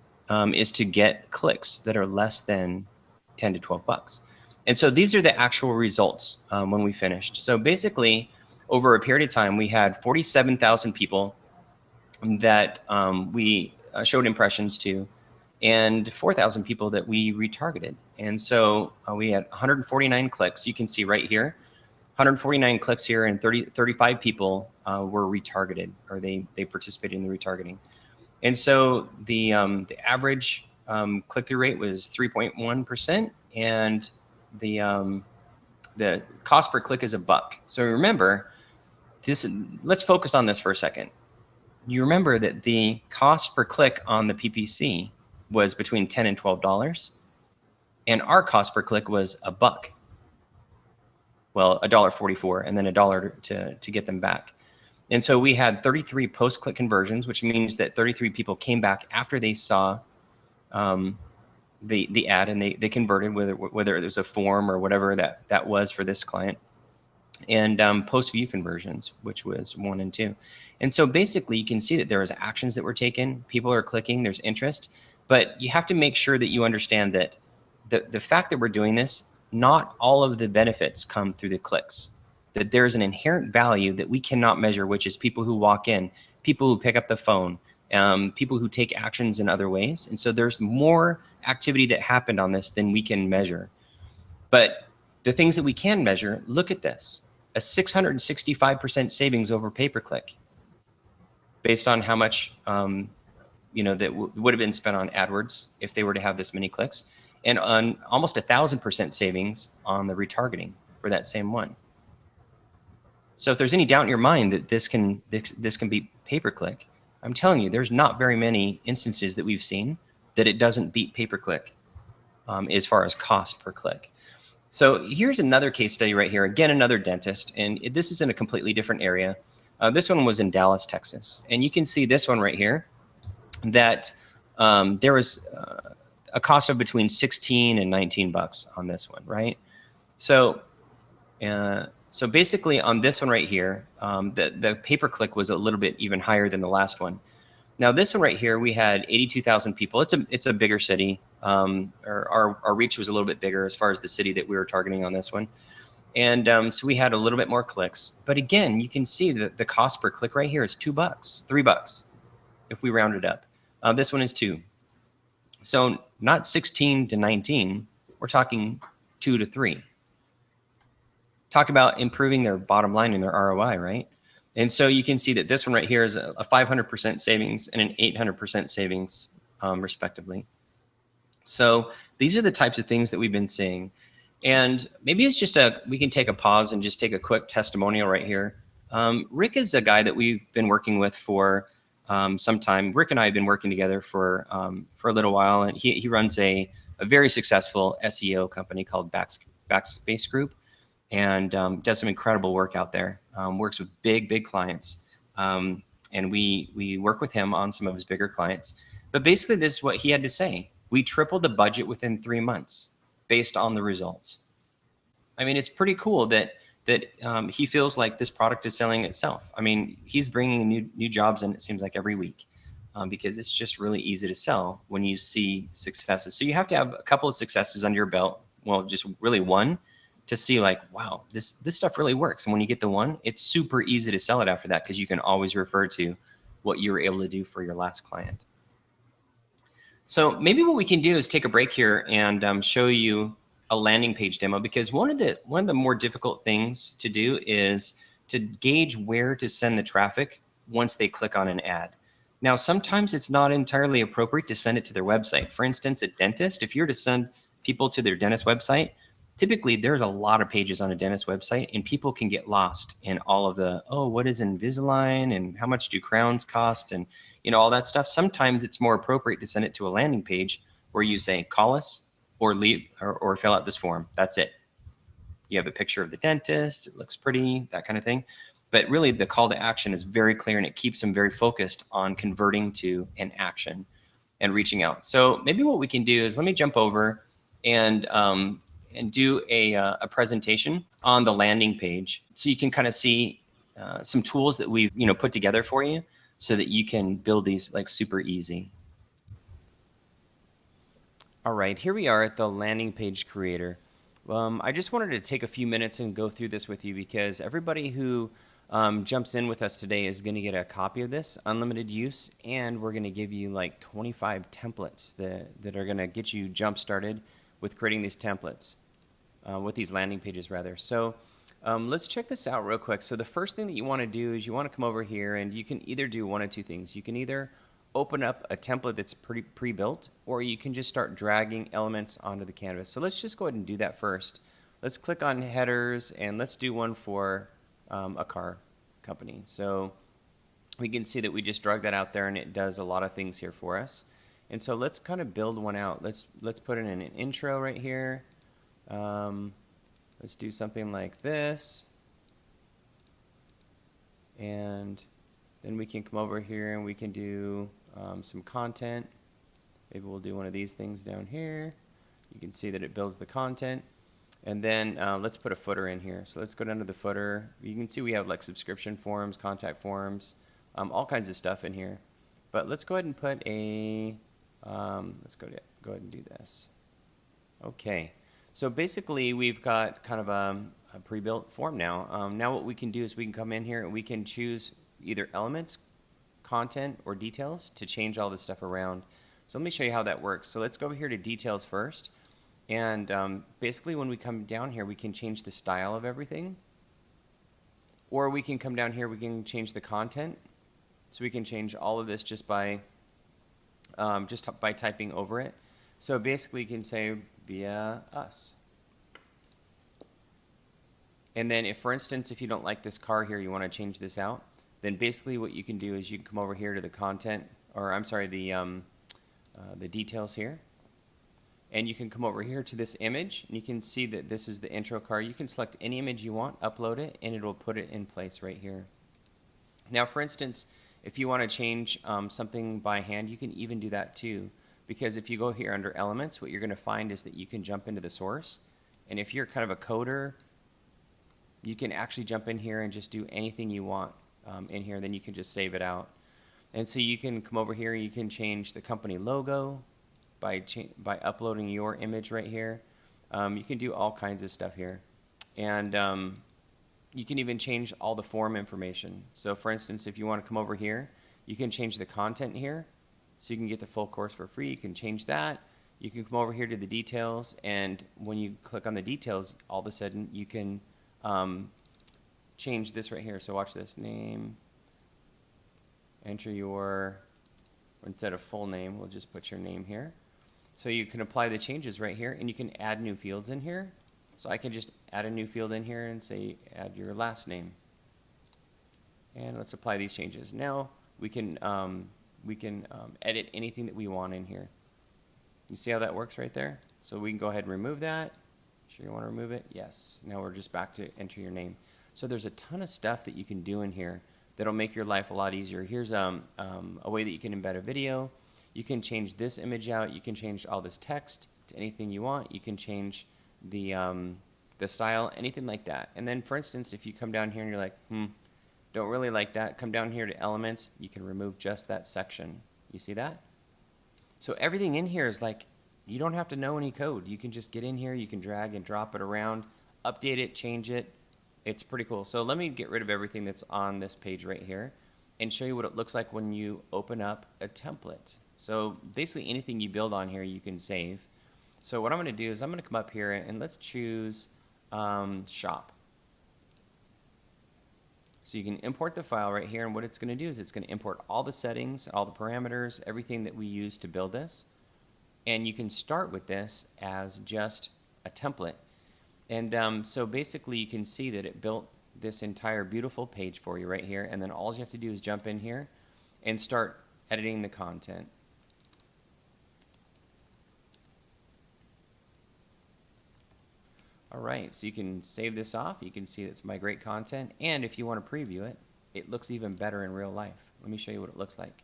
is to get clicks that are less than 10 to 12 bucks. And so these are the actual results when we finished. So basically, over a period of time, we had 47,000 people that we showed impressions to, and 4,000 people that we retargeted. And so we had 149 clicks. You can see right here. 149 clicks here, and 35 people were retargeted, or they participated in the retargeting. And so the average click-through rate was 3.1%, and the cost per click is $1. So remember, let's focus on this for a second. You remember that the cost per click on the PPC was between $10 and $12, and our cost per click was $1. Well, $1.44, and then $1 to get them back. And so we had 33 post-click conversions, which means that 33 people came back after they saw the ad, and they converted, whether it was a form or whatever that was for this client. and post view conversions, which was 1 and 2. And so basically you can see that there was actions that were taken, people are clicking, there's interest, but you have to make sure that you understand that the fact that we're doing this, not all of the benefits come through the clicks, that there's an inherent value that we cannot measure, which is people who walk in, people who pick up the phone, people who take actions in other ways. And so there's more activity that happened on this than we can measure. But the things that we can measure, look at this, a 665% savings over pay-per-click based on how much that would have been spent on AdWords if they were to have this many clicks, and on almost 1,000% savings on the retargeting for that same one. So if there's any doubt in your mind that this can beat pay-per-click, I'm telling you, there's not very many instances that we've seen that it doesn't beat pay-per-click as far as cost per click. So here's another case study right here. Again, another dentist, and this is in a completely different area. This one was in Dallas, Texas. And you can see this one right here, that there was a cost of between 16 and 19 bucks on this one, right? So basically on this one right here, the pay-per-click was a little bit even higher than the last one. Now this one right here, we had 82,000 people. It's a bigger city. Our reach was a little bit bigger as far as the city that we were targeting on this one. And so we had a little bit more clicks. But again, you can see that the cost per click right here is $2, $3 if we round it up. This one is 2. So not 16 to 19, we're talking 2 to 3. Talk about improving their bottom line and their ROI, right? And so you can see that this one right here is a 500% savings and an 800% savings, respectively. So these are the types of things that we've been seeing. And maybe it's just we can take a pause and just take a quick testimonial right here. Rick is a guy that we've been working with for some time. Rick and I have been working together for a little while, and he runs a very successful SEO company called Backspace Group, and does some incredible work out there. Works with big clients, and we work with him on some of his bigger clients. But basically, this is what he had to say. We tripled the budget within 3 months based on the results. I mean, it's pretty cool that he feels like this product is selling itself. I mean, he's bringing new jobs in, it seems like, every week, because it's just really easy to sell when you see successes. So you have to have a couple of successes under your belt. Well, just really one, to see like, wow, this stuff really works. And when you get the one, it's super easy to sell it after that, because you can always refer to what you were able to do for your last client. So maybe what we can do is take a break here and show you a landing page demo, because one of the more difficult things to do is to gauge where to send the traffic once they click on an ad. Now, sometimes it's not entirely appropriate to send it to their website. For instance, a dentist, if you're to send people to their dentist website, typically there's a lot of pages on a dentist website, and people can get lost in all of the, oh, what is Invisalign and how much do crowns cost and all that stuff. Sometimes it's more appropriate to send it to a landing page where you say, call us or leave or fill out this form. That's it. You have a picture of the dentist, it looks pretty, that kind of thing. But really the call to action is very clear, and it keeps them very focused on converting to an action and reaching out. So maybe what we can do is, let me jump over and do a presentation on the landing page, so you can kind of see some tools that we've put together for you, so that you can build these like super easy. All right, here we are at the landing page creator. I just wanted to take a few minutes and go through this with you, because everybody who jumps in with us today is going to get a copy of this, unlimited use, and we're going to give you like 25 templates that are going to get you jump started with creating these templates, with these landing pages rather. So let's check this out real quick. So the first thing that you want to do is you want to come over here, and you can either do one of two things. You can either open up a template that's pre-built, or you can just start dragging elements onto the canvas. So let's just go ahead and do that first. Let's click on headers, and let's do one for a car company. So we can see that we just drag that out there, and it does a lot of things here for us. And so let's kind of build one out. Let's put in an intro right here. Let's do something like this. And then we can come over here and we can do some content. Maybe we'll do one of these things down here. You can see that it builds the content. And then let's put a footer in here. So let's go down to the footer. You can see we have like subscription forms, contact forms, all kinds of stuff in here. But let's go ahead and put a, let's go ahead and do this. Okay. So basically we've got kind of a pre-built form now. Now what we can do is we can come in here and we can choose either elements, content, or details to change all this stuff around. So let me show you how that works. So let's go over here to details first. And basically when we come down here, we can change the style of everything. Or we can come down here, we can change the content. So we can change all of this just by typing over it. So basically you can say via us. And then if, for instance, if you don't like this car here, you want to change this out, then basically what you can do is you can come over here to the content, or I'm sorry, the details here. And you can come over here to this image, and you can see that this is the intro car. You can select any image you want, upload it, and it will put it in place right here. Now, for instance, if you want to change something by hand, you can even do that too. Because if you go here under elements, what you're going to find is that you can jump into the source. And if you're kind of a coder, you can actually jump in here and just do anything you want in here. Then you can just save it out. And so you can come over here, you can change the company logo by uploading your image right here. You can do all kinds of stuff here. And you can even change all the form information. So for instance, if you want to come over here, you can change the content here. So you can get the full course for free. You can change that. You can come over here to the details, and when you click on the details, all of a sudden you can change this right here. So watch this, name, enter your, instead of full name, we'll just put your name here. So you can apply the changes right here, and you can add new fields in here. So I can just add a new field in here and say add your last name. And let's apply these changes. Now we can edit anything that we want in here. You see how that works right there? So we can go ahead and remove that. Sure you want to remove it? Yes. Now we're just back to enter your name. So there's a ton of stuff that you can do in here that'll make your life a lot easier. Here's a way that you can embed a video. You can change this image out. You can change all this text to anything you want. You can change the style, anything like that. And then, for instance, if you come down here and you're like, don't really like that, come down here to elements. You can remove just that section. You see that? So everything in here is like, you don't have to know any code. You can just get in here. You can drag and drop it around, update it, change it. It's pretty cool. So let me get rid of everything that's on this page right here and show you what it looks like when you open up a template. So basically anything you build on here you can save. So what I'm going to do is I'm going to come up here and let's choose shop. So you can import the file right here, and what it's going to do is it's going to import all the settings, all the parameters, everything that we use to build this. And you can start with this as just a template. And so basically you can see that it built this entire beautiful page for you right here, and then all you have to do is jump in here and start editing the content. All right, so you can save this off. You can see it's my great content, and if you want to preview it, it looks even better in real life. Let me show you what it looks like.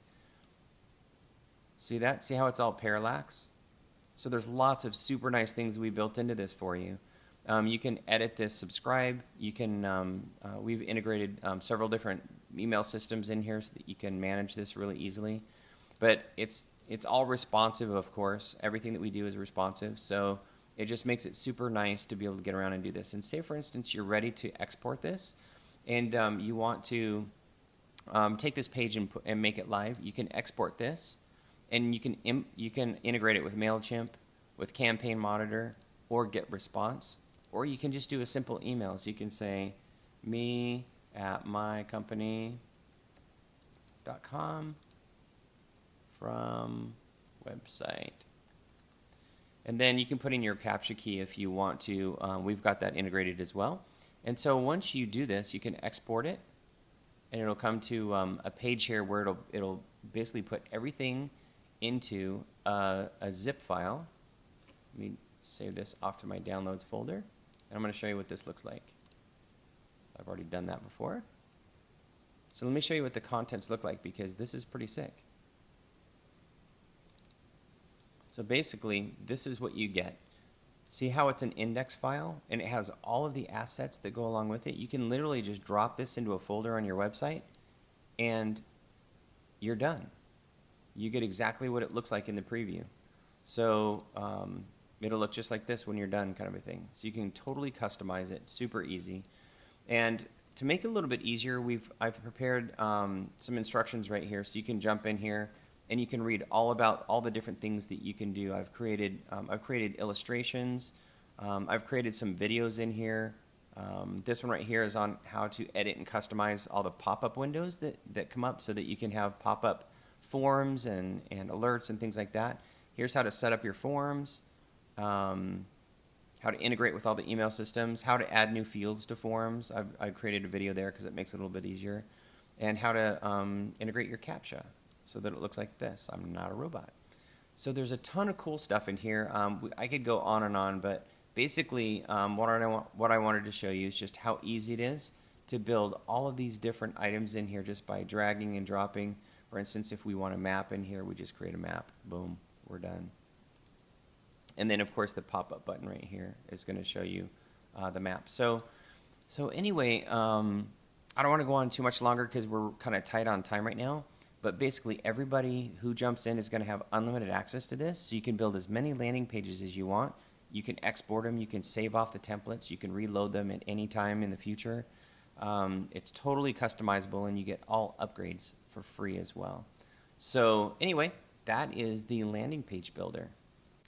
See that? See how it's all parallax? So there's lots of super nice things we built into this for you. You can edit this, subscribe. You can. We've integrated several different email systems in here so that you can manage this really easily. But it's all responsive, of course. Everything that we do is responsive. So it just makes it super nice to be able to get around and do this. And say, for instance, you're ready to export this, and you want to take this page and make it live. You can export this, and you can integrate it with MailChimp, with Campaign Monitor, or GetResponse, or you can just do a simple email. So you can say me@mycompany.com from website. And then you can put in your CAPTCHA key if you want to. We've got that integrated as well. And so once you do this, you can export it, and it'll come to a page here where it'll basically put everything into a zip file. Let me save this off to my downloads folder, and I'm going to show you what this looks like. I've already done that before. So let me show you what the contents look like, because this is pretty sick. So basically, this is what you get. See how it's an index file and it has all of the assets that go along with it? You can literally just drop this into a folder on your website and you're done. You get exactly what it looks like in the preview. So it'll look just like this when you're done, kind of a thing. So you can totally customize it, super easy. And to make it a little bit easier, I've prepared some instructions right here, so you can jump in here and you can read all about all the different things that you can do. I've created illustrations. I've created some videos in here. This one right here is on how to edit and customize all the pop-up windows that come up so that you can have pop-up forms and alerts and things like that. Here's how to set up your forms, how to integrate with all the email systems, how to add new fields to forms. I've created a video there because it makes it a little bit easier, and how to integrate your CAPTCHA so that it looks like this. I'm not a robot. So there's a ton of cool stuff in here. I could go on and on, but basically what I wanted to show you is just how easy it is to build all of these different items in here just by dragging and dropping. For instance, if we want a map in here, we just create a map. Boom, we're done. And then, of course, the pop-up button right here is going to show you the map. So anyway, I don't want to go on too much longer because we're kind of tight on time right now. But basically, everybody who jumps in is going to have unlimited access to this. So you can build as many landing pages as you want. You can export them. You can save off the templates. You can reload them at any time in the future. It's totally customizable, and you get all upgrades for free as well. So anyway, that is the landing page builder.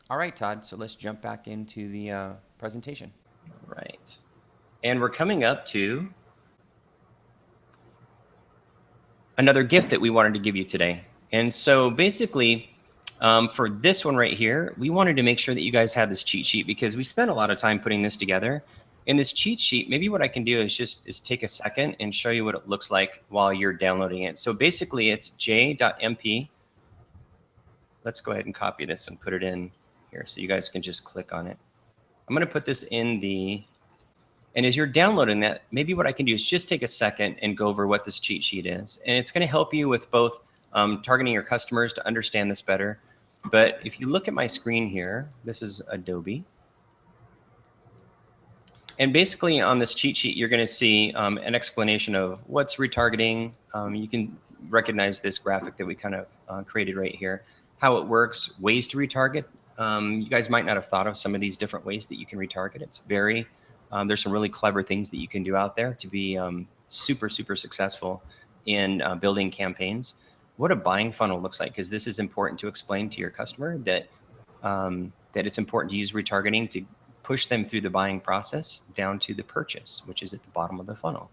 All right, Todd, so let's jump back into the presentation. Right. And we're coming up to another gift that we wanted to give you today. And so basically, for this one right here, we wanted to make sure that you guys had this cheat sheet because we spent a lot of time putting this together. In this cheat sheet, maybe what I can do is take a second and show you what it looks like while you're downloading it. So basically, it's j.mp. Let's go ahead and copy this and put it in here so you guys can just click on it. I'm going to put this in the, and as you're downloading that, maybe what I can do is just take a second and go over what this cheat sheet is. And it's going to help you with both targeting your customers to understand this better. But if you look at my screen here, this is Adobe. And basically on this cheat sheet, you're going to see an explanation of what's retargeting. You can recognize this graphic that we kind of created right here, how it works, ways to retarget. You guys might not have thought of some of these different ways that you can retarget. It's very, there's some really clever things that you can do out there to be super, super successful in building campaigns. What a buying funnel looks like, because this is important to explain to your customer that, that it's important to use retargeting to push them through the buying process down to the purchase, which is at the bottom of the funnel.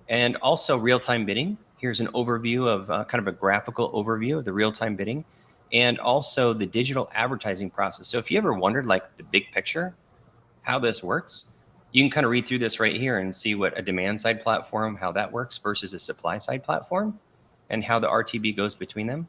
And also real-time bidding. Here's an overview of kind of a graphical overview of the real-time bidding, and also the digital advertising process. So if you ever wondered, like, the big picture, how this works, you can kind of read through this right here and see what a demand-side platform, how that works versus a supply-side platform, and how the RTB goes between them.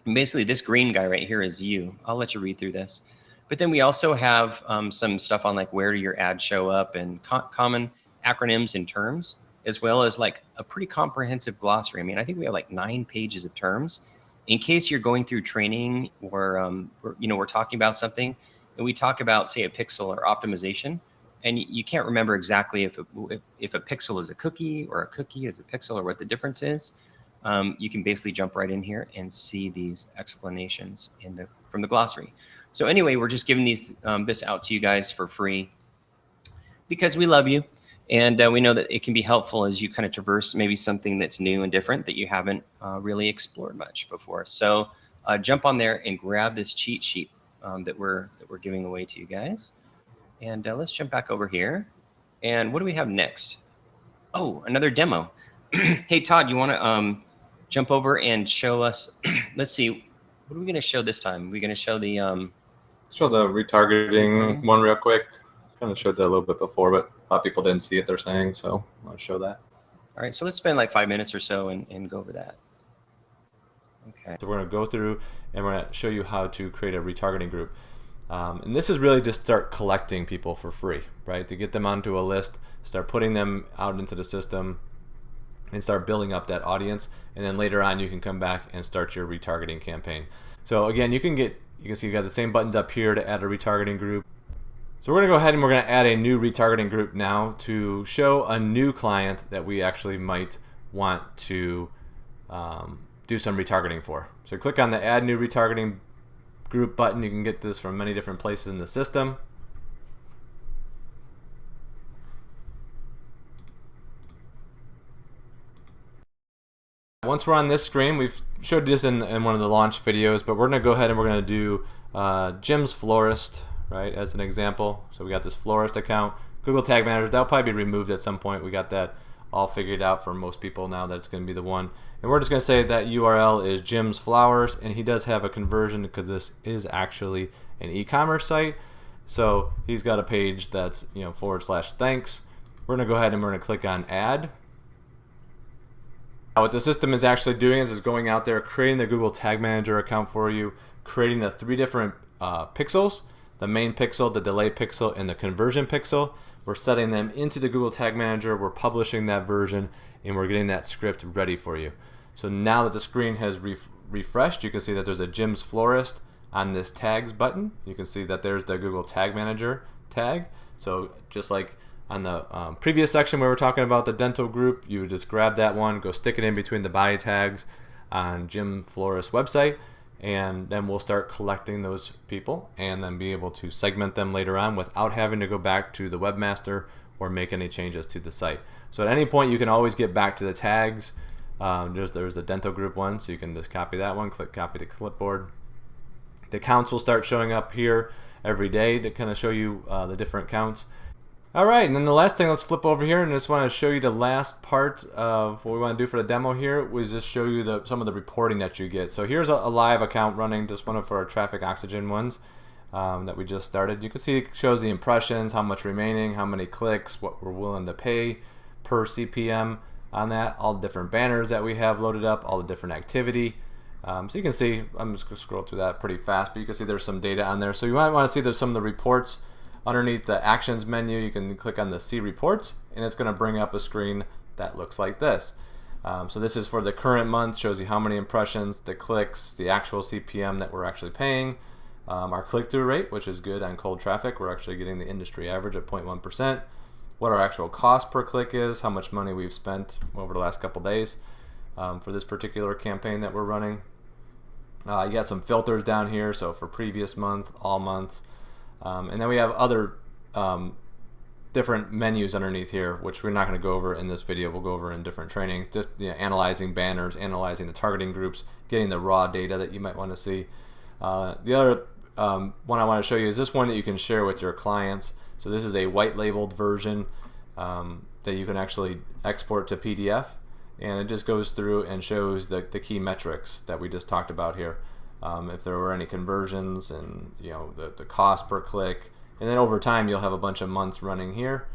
And basically, this green guy right here is you. I'll let you read through this. But then we also have some stuff on like where do your ads show up and common acronyms and terms, as well as like a pretty comprehensive glossary. I mean, I think we have like 9 pages of terms in case you're going through training or, we're talking about something and we talk about, say, a pixel or optimization, and you can't remember exactly if a pixel is a cookie or a cookie is a pixel or what the difference is. You can basically jump right in here and see these explanations from the glossary. So anyway, we're just giving this out to you guys for free because we love you, and we know that it can be helpful as you kind of traverse maybe something that's new and different that you haven't really explored much before. So jump on there and grab this cheat sheet that we're giving away to you guys. And let's jump back over here. And what do we have next? Oh, another demo. Hey, Todd, you want to jump over and show us? Let's see. What are we going to show this time? We're going to show the show the retargeting one real quick. Kind of showed that a little bit before, but a lot of people didn't see it. They're saying, so I want to show that. All right, so let's spend like 5 minutes or so and go over that. Okay. So we're going to go through and we're going to show you how to create a retargeting group. And this is really just start collecting people for free, right? To get them onto a list, start putting them out into the system, and start building up that audience. And then later on, you can come back and start your retargeting campaign. So again, you can see you got the same buttons up here to add a retargeting group. So we're going to go ahead and we're going to add a new retargeting group now to show a new client that we actually might want to do some retargeting for. So click on the Add New Retargeting Group button. You can get this from many different places in the system. Once we're on this screen, we've showed this in one of the launch videos, but we're going to go ahead and we're going to do Jim's Florist, right, as an example. So we got this florist account. Google Tag Manager, that'll probably be removed at some point. We got that all figured out for most people now that it's going to be the one. And we're just going to say that URL is Jim's Flowers, and he does have a conversion because this is actually an e-commerce site. So he's got a page that's /thanks. We're going to go ahead and we're going to click on Add. Now what the system is actually doing is going out there, creating the Google Tag Manager account for you, creating the 3 different pixels, the main pixel, the delay pixel, and the conversion pixel. We're setting them into the Google Tag Manager, we're publishing that version, and we're getting that script ready for you. So now that the screen has refreshed, you can see that there's a Jim's Florist on this tags button. You can see that there's the Google Tag Manager tag. So just like on the previous section where we were talking about the dental group, you would just grab that one, go stick it in between the body tags on Jim Florist website, and then we'll start collecting those people and then be able to segment them later on without having to go back to the webmaster or make any changes to the site. So at any point you can always get back to the tags. There's a dental group one, so you can just copy that one, click copy to clipboard. The counts will start showing up here every day to kind of show you the different counts. Alright, and then the last thing, let's flip over here and just want to show you the last part of what we want to do for the demo here, was just show you some of the reporting that you get. So here's a live account running, just one of our Traffic Oxygen ones that we just started. You can see it shows the impressions, how much remaining, how many clicks, what we're willing to pay per CPM on that, all the different banners that we have loaded up, all the different activity. So you can see, I'm just going to scroll through that pretty fast, but you can see there's some data on there. So you might want to see some of the reports. Underneath the Actions menu, you can click on the See Reports, and it's going to bring up a screen that looks like this. So this is for the current month, shows you how many impressions, the clicks, the actual CPM that we're actually paying, our click-through rate, which is good on cold traffic. We're actually getting the industry average at 0.1%. What our actual cost per click is, how much money we've spent over the last couple days for this particular campaign that we're running. You got some filters down here, so for previous month, all month. And then we have other different menus underneath here, which we're not going to go over in this video. We'll go over in different training, just analyzing banners, analyzing the targeting groups, getting the raw data that you might want to see. The other one I want to show you is this one that you can share with your clients. So this is a white labeled version that you can actually export to PDF, and it just goes through and shows the key metrics that we just talked about here. If there were any conversions and the cost per click, and then over time you'll have a bunch of months running here,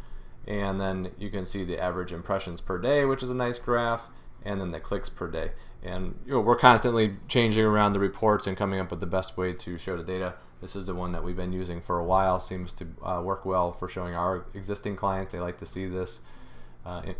and then you can see the average impressions per day, which is a nice graph, and then the clicks per day. And we're constantly changing around the reports and coming up with the best way to show the data. This is the one that we've been using for a while. Seems to work well for showing our existing clients. They like to see this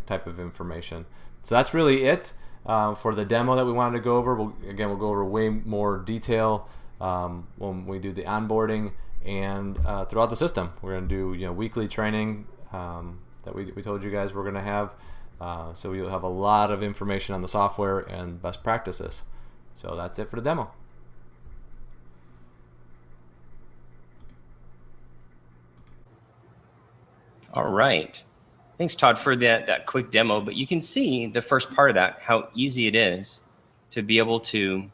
type of information. So that's really it. For the demo that we wanted to go over. We'll go over way more detail when we do the onboarding and throughout the system. We're going to do weekly training that we told you guys we're going to have. So you'll have a lot of information on the software and best practices. So that's it for the demo. All right. Thanks, Todd, for that quick demo. But you can see the first part of that, how easy it is to be able to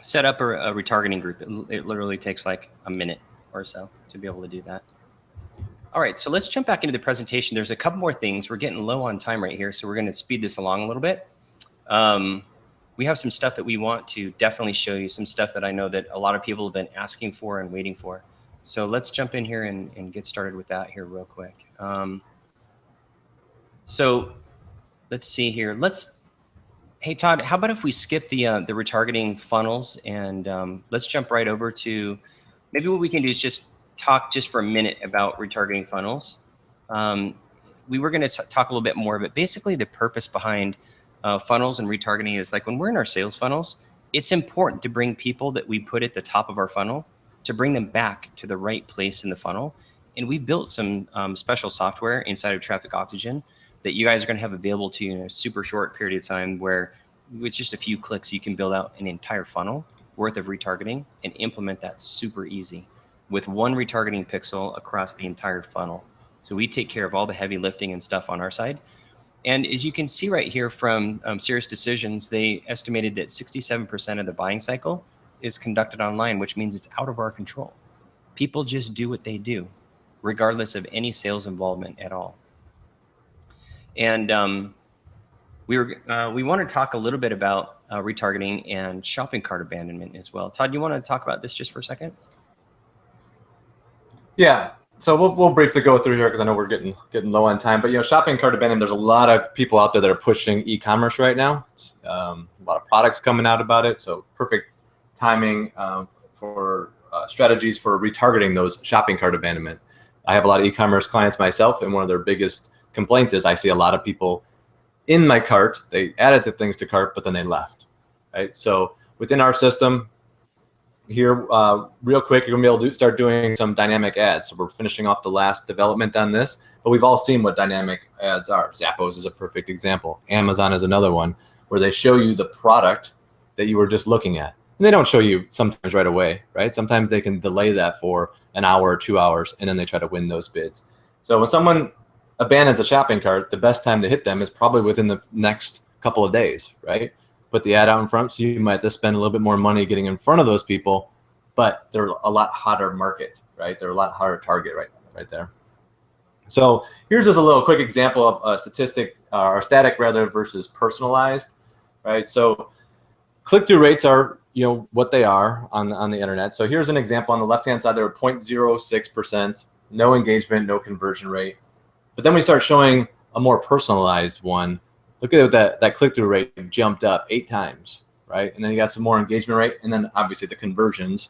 set up a retargeting group. It literally takes like a minute or so to be able to do that. All right, so let's jump back into the presentation. There's a couple more things. We're getting low on time right here, so we're going to speed this along a little bit. We have some stuff that we want to definitely show you, some stuff that I know that a lot of people have been asking for and waiting for. So let's jump in here and get started with that here real quick. So let's see here. Hey Todd, how about if we skip the retargeting funnels and let's jump right over to, maybe what we can do is just talk just for a minute about retargeting funnels. We were going to talk a little bit more, but basically the purpose behind funnels and retargeting is like when we're in our sales funnels, it's important to bring people that we put at the top of our funnel, to bring them back to the right place in the funnel And we built some special software inside of Traffic Oxygen that you guys are going to have available to you in a super short period of time, where with just a few clicks, you can build out an entire funnel worth of retargeting and implement that super easy with one retargeting pixel across the entire funnel. So we take care of all the heavy lifting and stuff on our side. And as you can see right here from SiriusDecisions, they estimated that 67% of the buying cycle is conducted online, which means it's out of our control. People just do what they do, regardless of any sales involvement at all. And we want to talk a little bit about retargeting and shopping cart abandonment as well. Todd, you want to talk about this just for a second? Yeah. So we'll briefly go through here because I know we're getting low on time. But shopping cart abandonment. There's a lot of people out there that are pushing e-commerce right now. A lot of products coming out about it. So perfect timing for strategies for retargeting those shopping cart abandonment. I have a lot of e-commerce clients myself, and one of their biggest complaints is I see a lot of people in my cart. They added the things to cart, but then they left. Right. So within our system, here, real quick, you're gonna be able to start doing some dynamic ads. So we're finishing off the last development on this, but we've all seen what dynamic ads are. Zappos is a perfect example. Amazon is another one where they show you the product that you were just looking at. And they don't show you sometimes right away, right? Sometimes they can delay that for an hour or 2 hours, and then they try to win those bids. So when someone abandons a shopping cart, the best time to hit them is probably within the next couple of days, right? Put the ad out in front, so you might have to spend a little bit more money getting in front of those people, but they're a lot hotter market, right? They're a lot hotter target right there. So here's just a little quick example of a statistic, or static rather, versus personalized, right? So click-through rates are what they are on the internet. So here's an example on the left-hand side. There are 0.06%, no engagement, no conversion rate. But then we start showing a more personalized one. Look at that click-through rate jumped up 8 times, right? And then you got some more engagement rate, and then obviously the conversions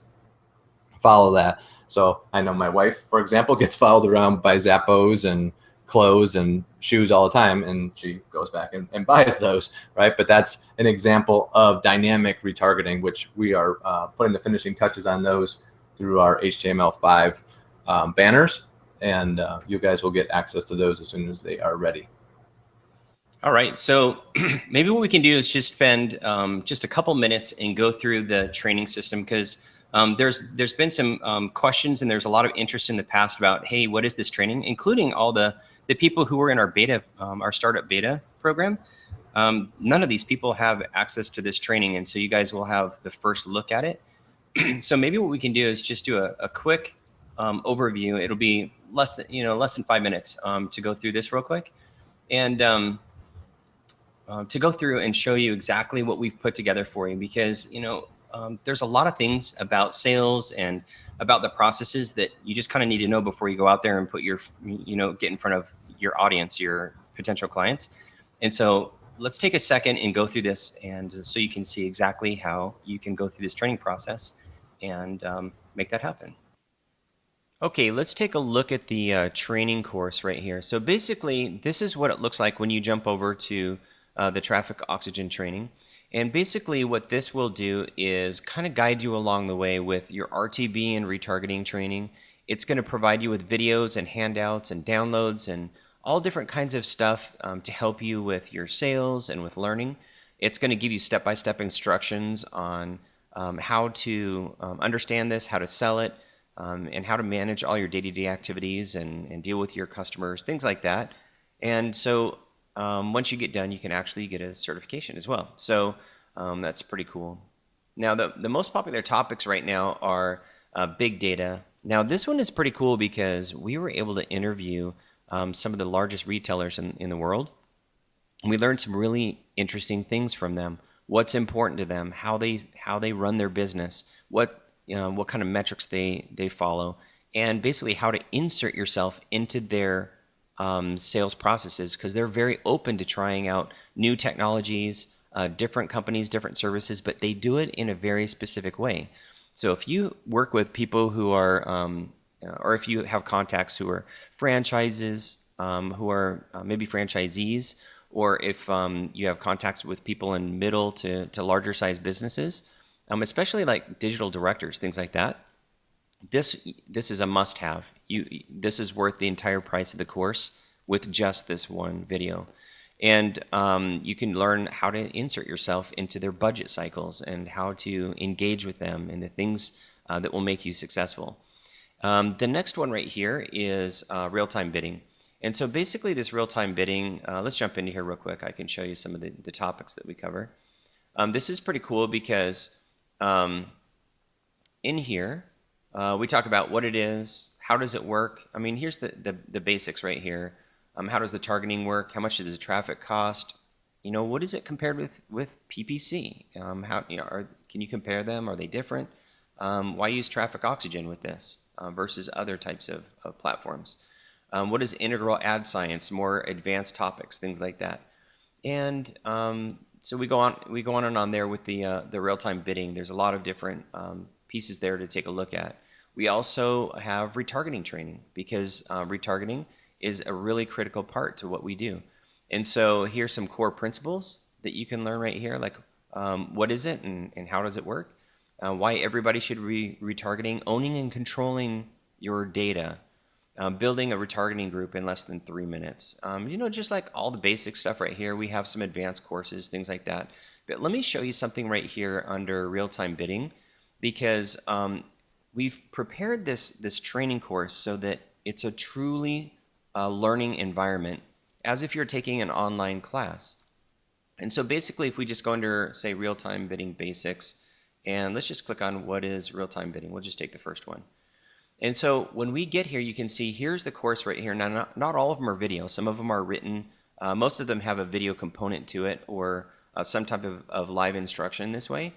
follow that. So I know my wife, for example, gets followed around by Zappos and clothes and shoes all the time, and she goes back and buys those, right? But that's an example of dynamic retargeting, which we are putting the finishing touches on those through our HTML5 banners, and you guys will get access to those as soon as they are ready. All right, so maybe what we can do is just spend just a couple minutes and go through the training system, because there's been some questions, and there's a lot of interest in the past about, hey, what is this training, including all the people who were in our beta, our startup beta program. None of these people have access to this training, and so you guys will have the first look at it. So maybe what we can do is just do a quick overview. It'll be less than 5 minutes to go through this real quick, and to go through and show you exactly what we've put together for you, because there's a lot of things about sales and about the processes that you just kind of need to know before you go out there and put your get in front of your audience, your potential clients. And so let's take a second and go through this, and so you can see exactly how you can go through this training process and make that happen. Okay, let's take a look at the training course right here. So basically, this is what it looks like when you jump over to the Traffic Oxygen training. And basically what this will do is kind of guide you along the way with your RTB and retargeting training. It's going to provide you with videos and handouts and downloads and all different kinds of stuff to help you with your sales and with learning. It's going to give you step-by-step instructions on how to understand this, how to sell it, and how to manage all your day-to-day activities and deal with your customers, things like that. And so once you get done, you can actually get a certification as well. So that's pretty cool. Now, the most popular topics right now are big data. Now, this one is pretty cool because we were able to interview some of the largest retailers in the world. And we learned some really interesting things from them. What's important to them, how they run their business, what kind of metrics they follow, and basically how to insert yourself into their sales processes, because they're very open to trying out new technologies, different companies, different services, but they do it in a very specific way. So if you work with people who are, or if you have contacts who are franchises, who are maybe franchisees, or if you have contacts with people in middle to larger size businesses, especially like digital directors, things like that, this is a must-have. this is worth the entire price of the course with just this one video. And you can learn how to insert yourself into their budget cycles and how to engage with them and the things that will make you successful. The next one right here is real-time bidding. And so basically this real-time bidding, let's jump into here real quick. I can show you some of the topics that we cover. This is pretty cool because in here, we talk about what it is, how does it work. I mean, here's the basics right here. How does the targeting work? How much does the traffic cost? You know, what is it compared with PPC? How, you know, can you compare them? Are they different? Why use Traffic Oxygen with this versus other types of platforms? What is integral ad science? More advanced topics, things like that. And so we go on and on there with the real-time bidding. There's a lot of different pieces there to take a look at. We also have retargeting training because retargeting is a really critical part to what we do. And so here's some core principles that you can learn right here, like what is it and how does it work? Why everybody should be retargeting, owning and controlling your data, building a retargeting group in less than 3 minutes. You know, just like all the basic stuff right here. We have some advanced courses, things like that. But let me show you something right here under real-time bidding, because we've prepared this training course so that it's a truly learning environment, as if you're taking an online class. And so basically, if we just go under, say, real-time bidding basics, and let's just click on what is real-time bidding. We'll just take the first one. And so when we get here, you can see here's the course right here. Now, not all of them are video. Some of them are written. Most of them have a video component to it or some type of live instruction this way.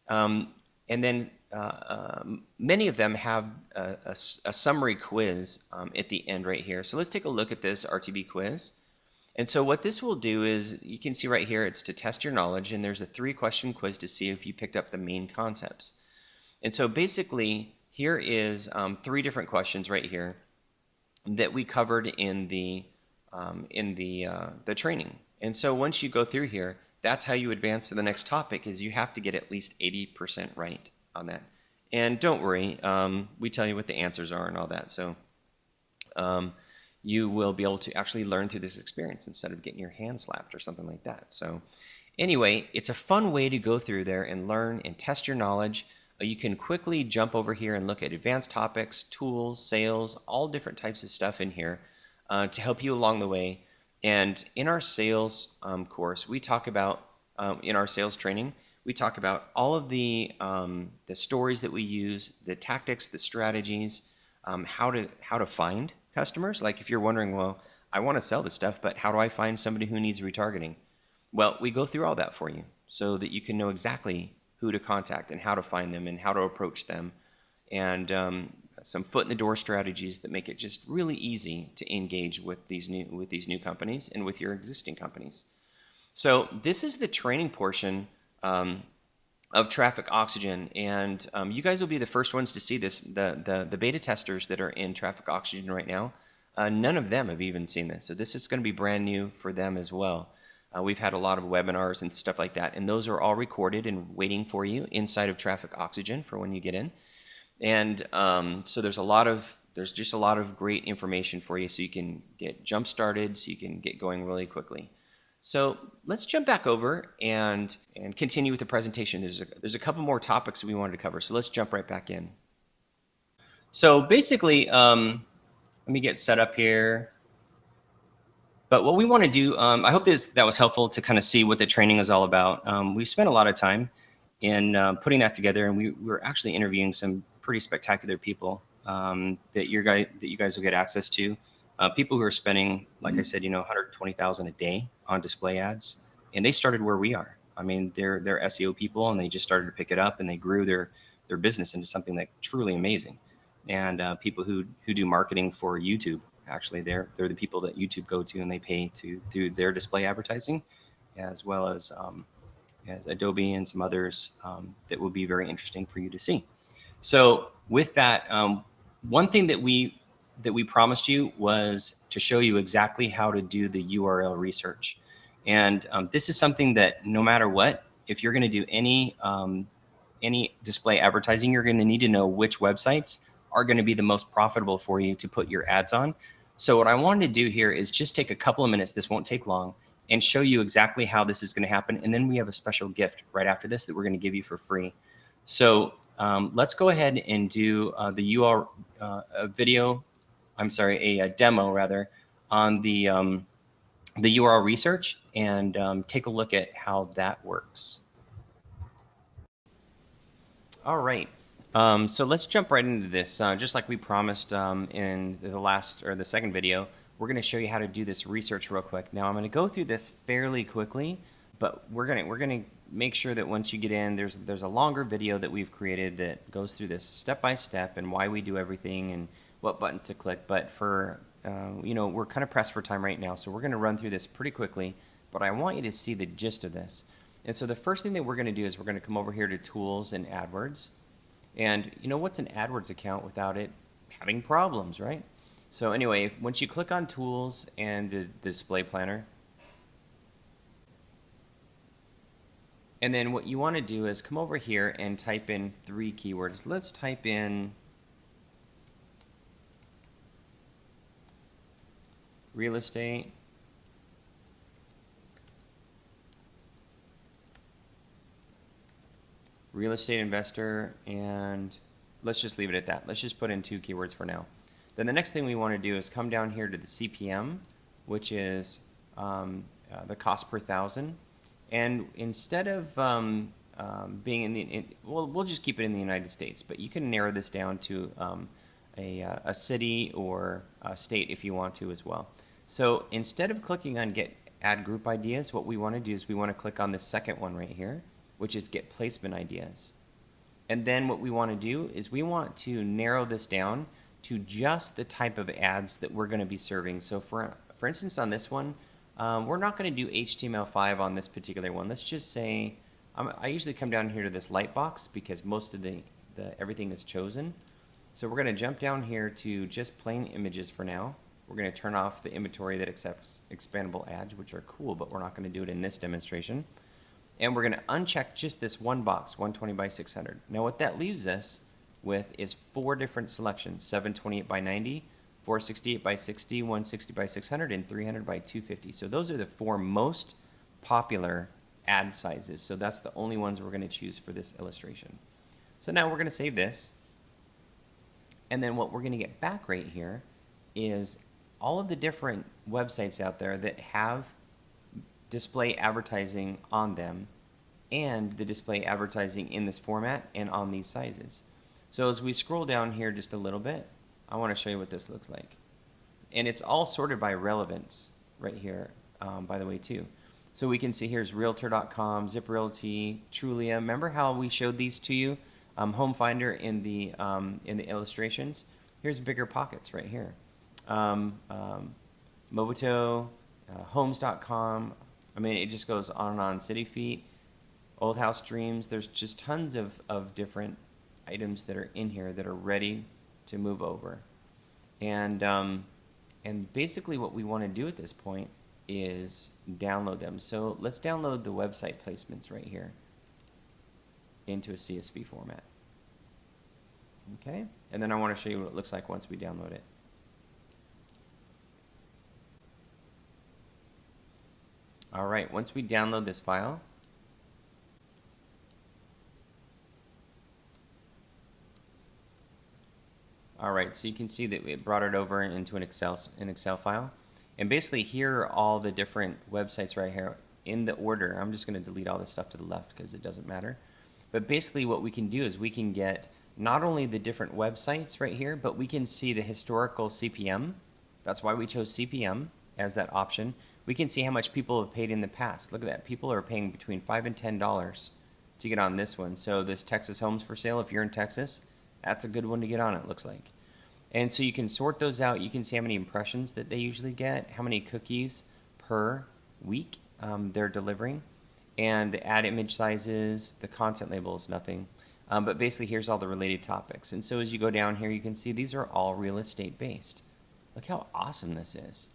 And then many of them have a summary quiz at the end right here. So let's take a look at this RTB quiz. And so what this will do is, you can see right here, it's to test your knowledge, and there's a 3-question quiz to see if you picked up the main concepts. And so basically, here is 3 different questions right here that we covered in the training. And so once you go through here, that's how you advance to the next topic, is you have to get at least 80% right on that. And don't worry, we tell you what the answers are and all that. So you will be able to actually learn through this experience instead of getting your hand slapped or something like that. So anyway, it's a fun way to go through there and learn and test your knowledge. You can quickly jump over here and look at advanced topics, tools, sales, all different types of stuff in here to help you along the way. And in our sales course, we talk about, in our sales training, we talk about all of the stories that we use, the tactics, the strategies, how to find customers. Like if you're wondering, well, I want to sell this stuff, but how do I find somebody who needs retargeting? Well, we go through all that for you so that you can know exactly who to contact and how to find them and how to approach them, and some foot in the door strategies that make it just really easy to engage with these new companies and with your existing companies. So this is the training portion of Traffic Oxygen, and you guys will be the first ones to see this. The beta testers that are in Traffic Oxygen right now, none of them have even seen this, so this is going to be brand new for them as well. We've had a lot of webinars and stuff like that, and those are all recorded and waiting for you inside of Traffic Oxygen for when you get in. And so there's just a lot of great information for you, so you can get jump started, so you can get going really quickly. So let's jump back over and continue with the presentation. There's a couple more topics that we wanted to cover, so let's jump right back in. So basically, let me get set up here. But what we want to do, I hope that was helpful to kind of see what the training is all about. We spent a lot of time in putting that together, and we were actually interviewing some pretty spectacular people that you guys will get access to. People who are spending, like I said, $120,000 a day on display ads, and they started where we are. I mean, they're SEO people, and they just started to pick it up, and they grew their business into something like truly amazing. And people who do marketing for YouTube. Actually, they're the people that YouTube go to, and they pay to do their display advertising, as well as Adobe and some others that would be very interesting for you to see. So with that, one thing that we promised you was to show you exactly how to do the URL research. And this is something that no matter what, if you're going to do any display advertising, you're going to need to know which websites are going to be the most profitable for you to put your ads on. So what I wanted to do here is just take a couple of minutes, this won't take long, and show you exactly how this is going to happen. And then we have a special gift right after this that we're going to give you for free. So let's go ahead and do the URL a demo rather on the URL research, and take a look at how that works. All right. So let's jump right into this. Just like we promised in the second video, we're going to show you how to do this research real quick. Now I'm going to go through this fairly quickly, but we're going to make sure that once you get in, there's a longer video that we've created that goes through this step by step and why we do everything and what buttons to click. But for we're kind of pressed for time right now, so we're going to run through this pretty quickly. But I want you to see the gist of this. And so the first thing that we're going to do is we're going to come over here to Tools and AdWords. And what's an AdWords account without it having problems, right? So anyway, once you click on Tools and the Display Planner, and then what you want to do is come over here and type in 3 keywords. Let's type in real estate, real estate investor, and let's just leave it at that. Let's just put in 2 keywords for now. Then the next thing we want to do is come down here to the CPM, which is the cost per thousand. And instead of being we'll just keep it in the United States, but you can narrow this down to a city or a state if you want to as well. So instead of clicking on Get Ad Group Ideas, what we want to do is we want to click on the second one right here, which is Get Placement Ideas. And then what we want to do is we want to narrow this down to just the type of ads that we're going to be serving. So for instance, on this one, we're not going to do HTML5 on this particular one. Let's just say, I usually come down here to this light box because most of the everything is chosen. So we're going to jump down here to just plain images for now. We're going to turn off the inventory that accepts expandable ads, which are cool, but we're not going to do it in this demonstration. And we're going to uncheck just this one box, 120 by 600. Now what that leaves us with is 4 different selections, 728 by 90, 468 by 60, 160 by 600, and 300 by 250. So those are the 4 most popular ad sizes. So that's the only ones we're going to choose for this illustration. So now we're going to save this. And then what we're going to get back right here is all of the different websites out there that have display advertising on them and the display advertising in this format and on these sizes. So as we scroll down here just a little bit, I want to show you what this looks like. And it's all sorted by relevance right here, by the way, too. So we can see here's Realtor.com, Zip Realty, Trulia. Remember how we showed these to you? Home Finder in the illustrations. Here's Bigger Pockets right here. Movoto, Homes.com. I mean, it just goes on and on. City Feet, Old House Dreams. There's just tons of different items that are in here that are ready to move over. And basically what we want to do at this point is download them. So let's download the website placements right here into a CSV format. Okay, and then I want to show you what it looks like once we download it. All right, once we download this file, all right, so you can see that it brought it over into an Excel file. And basically here are all the different websites right here in the order. I'm just going to delete all this stuff to the left because it doesn't matter. But basically what we can do is we can get not only the different websites right here, but we can see the historical CPM. That's why we chose CPM as that option. We can see how much people have paid in the past. Look at that. People are paying between $5 and $10 to get on this one. So this Texas Homes for Sale, if you're in Texas, that's a good one to get on, it looks like. And so you can sort those out. You can see how many impressions that they usually get, how many cookies per week they're delivering, and the ad image sizes, the content labels, nothing. But basically here's all the related topics. And so as you go down here, you can see these are all real estate based. Look how awesome this is.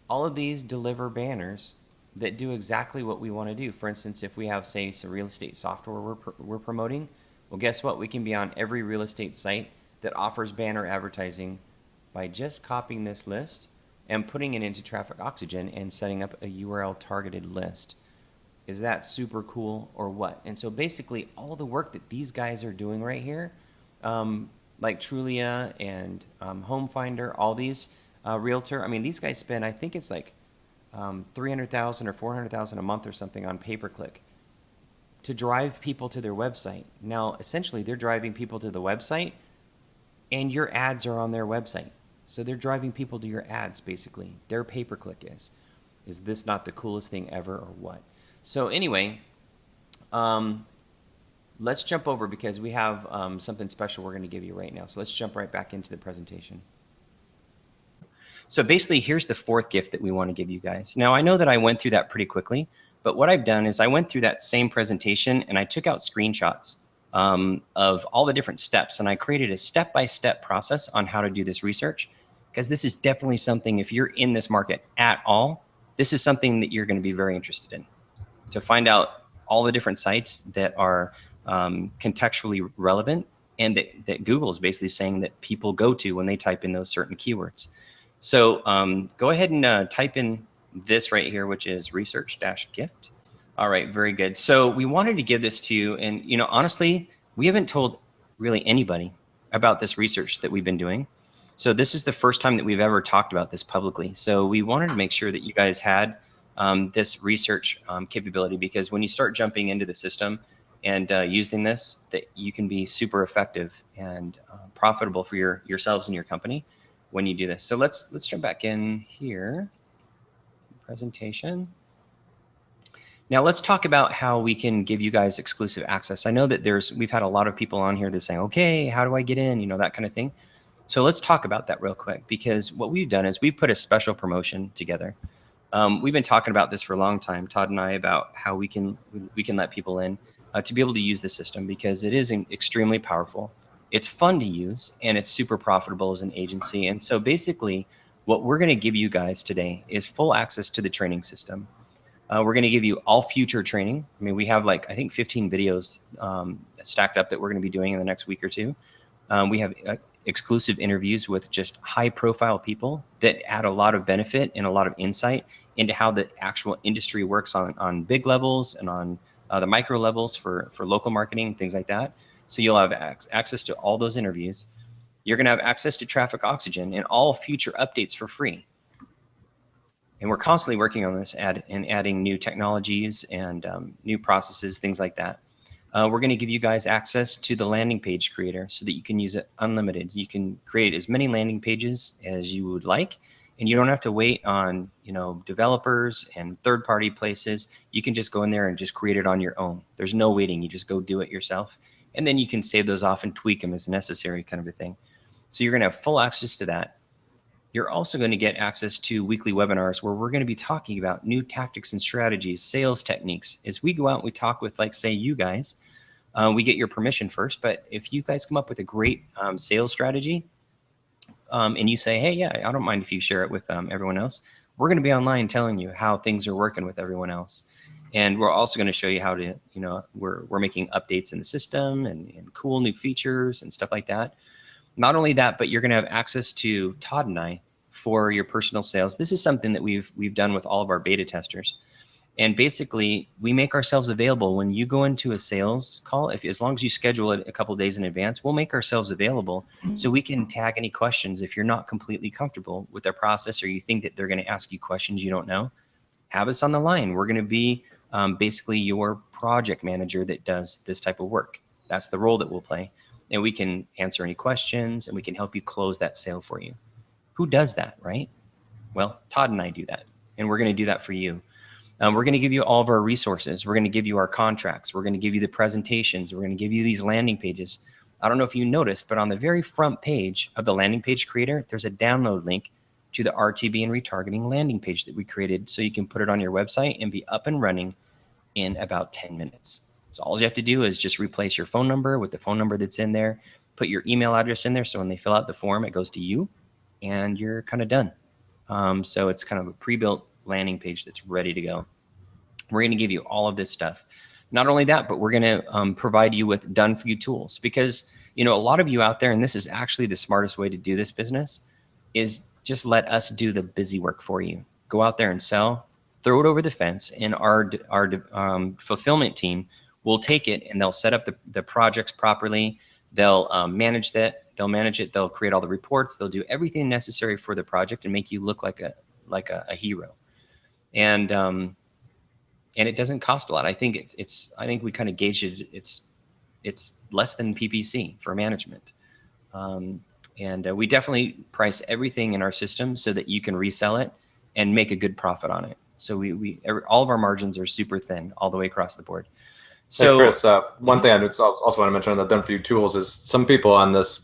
All of these deliver banners that do exactly what we want to do. For instance, if we have, say, some real estate software we're promoting, well, guess what? We can be on every real estate site that offers banner advertising by just copying this list and putting it into Traffic Oxygen and setting up a URL targeted list. Is that super cool or what? And so basically all the work that these guys are doing right here, like Trulia and Home Finder, all these Realtor, I mean, these guys spend, I think it's like 300,000 or 400,000 a month or something on pay-per-click to drive people to their website. Now, essentially, they're driving people to the website, and your ads are on their website. So they're driving people to your ads, basically. Their pay-per-click is. Is this not the coolest thing ever or what? So anyway, let's jump over because we have something special we're going to give you right now. So let's jump right back into the presentation. So basically, here's the fourth gift that we want to give you guys. Now, I know that I went through that pretty quickly, but what I've done is I went through that same presentation and I took out screenshots of all the different steps, and I created a step-by-step process on how to do this research, because this is definitely something, if you're in this market at all, this is something that you're going to be very interested in, to find out all the different sites that are contextually relevant and that Google is basically saying that people go to when they type in those certain keywords. So go ahead and type in this right here, which is research-gift. All right, very good. So we wanted to give this to you, and honestly, we haven't told really anybody about this research that we've been doing. So this is the first time that we've ever talked about this publicly. So we wanted to make sure that you guys had this research capability, because when you start jumping into the system and using this, that you can be super effective and profitable for yourselves and your company when you do this. So let's jump back in here, presentation. Now let's talk about how we can give you guys exclusive access. I know that we've had a lot of people on here that saying, okay, how do I get in? That kind of thing. So let's talk about that real quick, because what we've done is we put a special promotion together. We've been talking about this for a long time, Todd and I, about how we can let people in to be able to use the system, because it is extremely powerful. It's fun to use, and it's super profitable as an agency. And so basically what we're going to give you guys today is full access to the training system. We're going to give you all future training. I mean, we have I think 15 videos stacked up that we're going to be doing in the next week or two. We have exclusive interviews with just high profile people that add a lot of benefit and a lot of insight into how the actual industry works on big levels and on the micro levels for local marketing, things like that. So you'll have access to all those interviews. You're going to have access to Traffic Oxygen and all future updates for free. And we're constantly working on this and adding new technologies and new processes, things like that. We're going to give you guys access to the landing page creator so that you can use it unlimited. You can create as many landing pages as you would like, and you don't have to wait on developers and third-party places. You can just go in there and just create it on your own. There's no waiting. You just go do it yourself, and then you can save those off and tweak them as necessary, kind of a thing. So you're going to have full access to that. You're also going to get access to weekly webinars where we're going to be talking about new tactics and strategies, sales techniques. As we go out and we talk with, say, you guys, we get your permission first. But if you guys come up with a great sales strategy and you say, hey, yeah, I don't mind if you share it with everyone else, we're going to be online telling you how things are working with everyone else. And we're also going to show you how to, we're making updates in the system and cool new features and stuff like that. Not only that, but you're going to have access to Todd and I for your personal sales. This is something that we've done with all of our beta testers. And basically, we make ourselves available when you go into a sales call. As long as you schedule it a couple of days in advance, we'll make ourselves available so we can tag any questions. If you're not completely comfortable with their process, or you think that they're going to ask you questions you don't know, have us on the line. We're going to be basically your project manager that does this type of work. That's the role that we'll play. And we can answer any questions, and we can help you close that sale for you. Who does that, right? Well, Todd and I do that, and we're going to do that for you. We're going to give you all of our resources. We're going to give you our contracts. We're going to give you the presentations. We're going to give you these landing pages. I don't know if you noticed, but on the very front page of the landing page creator, there's a download link to the RTB and retargeting landing page that we created, so you can put it on your website and be up and running in about 10 minutes. So all you have to do is just replace your phone number with the phone number that's in there, put your email address in there, so when they fill out the form, it goes to you, and you're kind of done. So it's kind of a pre-built landing page that's ready to go. We're going to give you all of this stuff. Not only that, but we're going to provide you with done for you tools, because a lot of you out there, and this is actually the smartest way to do this business, is just let us do the busy work for you. Go out there and sell, throw it over the fence, and our fulfillment team will take it and they'll set up the projects properly. They'll manage that. They'll manage it. They'll create all the reports. They'll do everything necessary for the project and make you look like a hero. And it doesn't cost a lot. I think I think we kind of gauged it. It's less than PPC for management. And we definitely price everything in our system so that you can resell it and make a good profit on it. So all of our margins are super thin all the way across the board. So, hey Chris, one thing I also want to mention on the Done For You tools is some people on this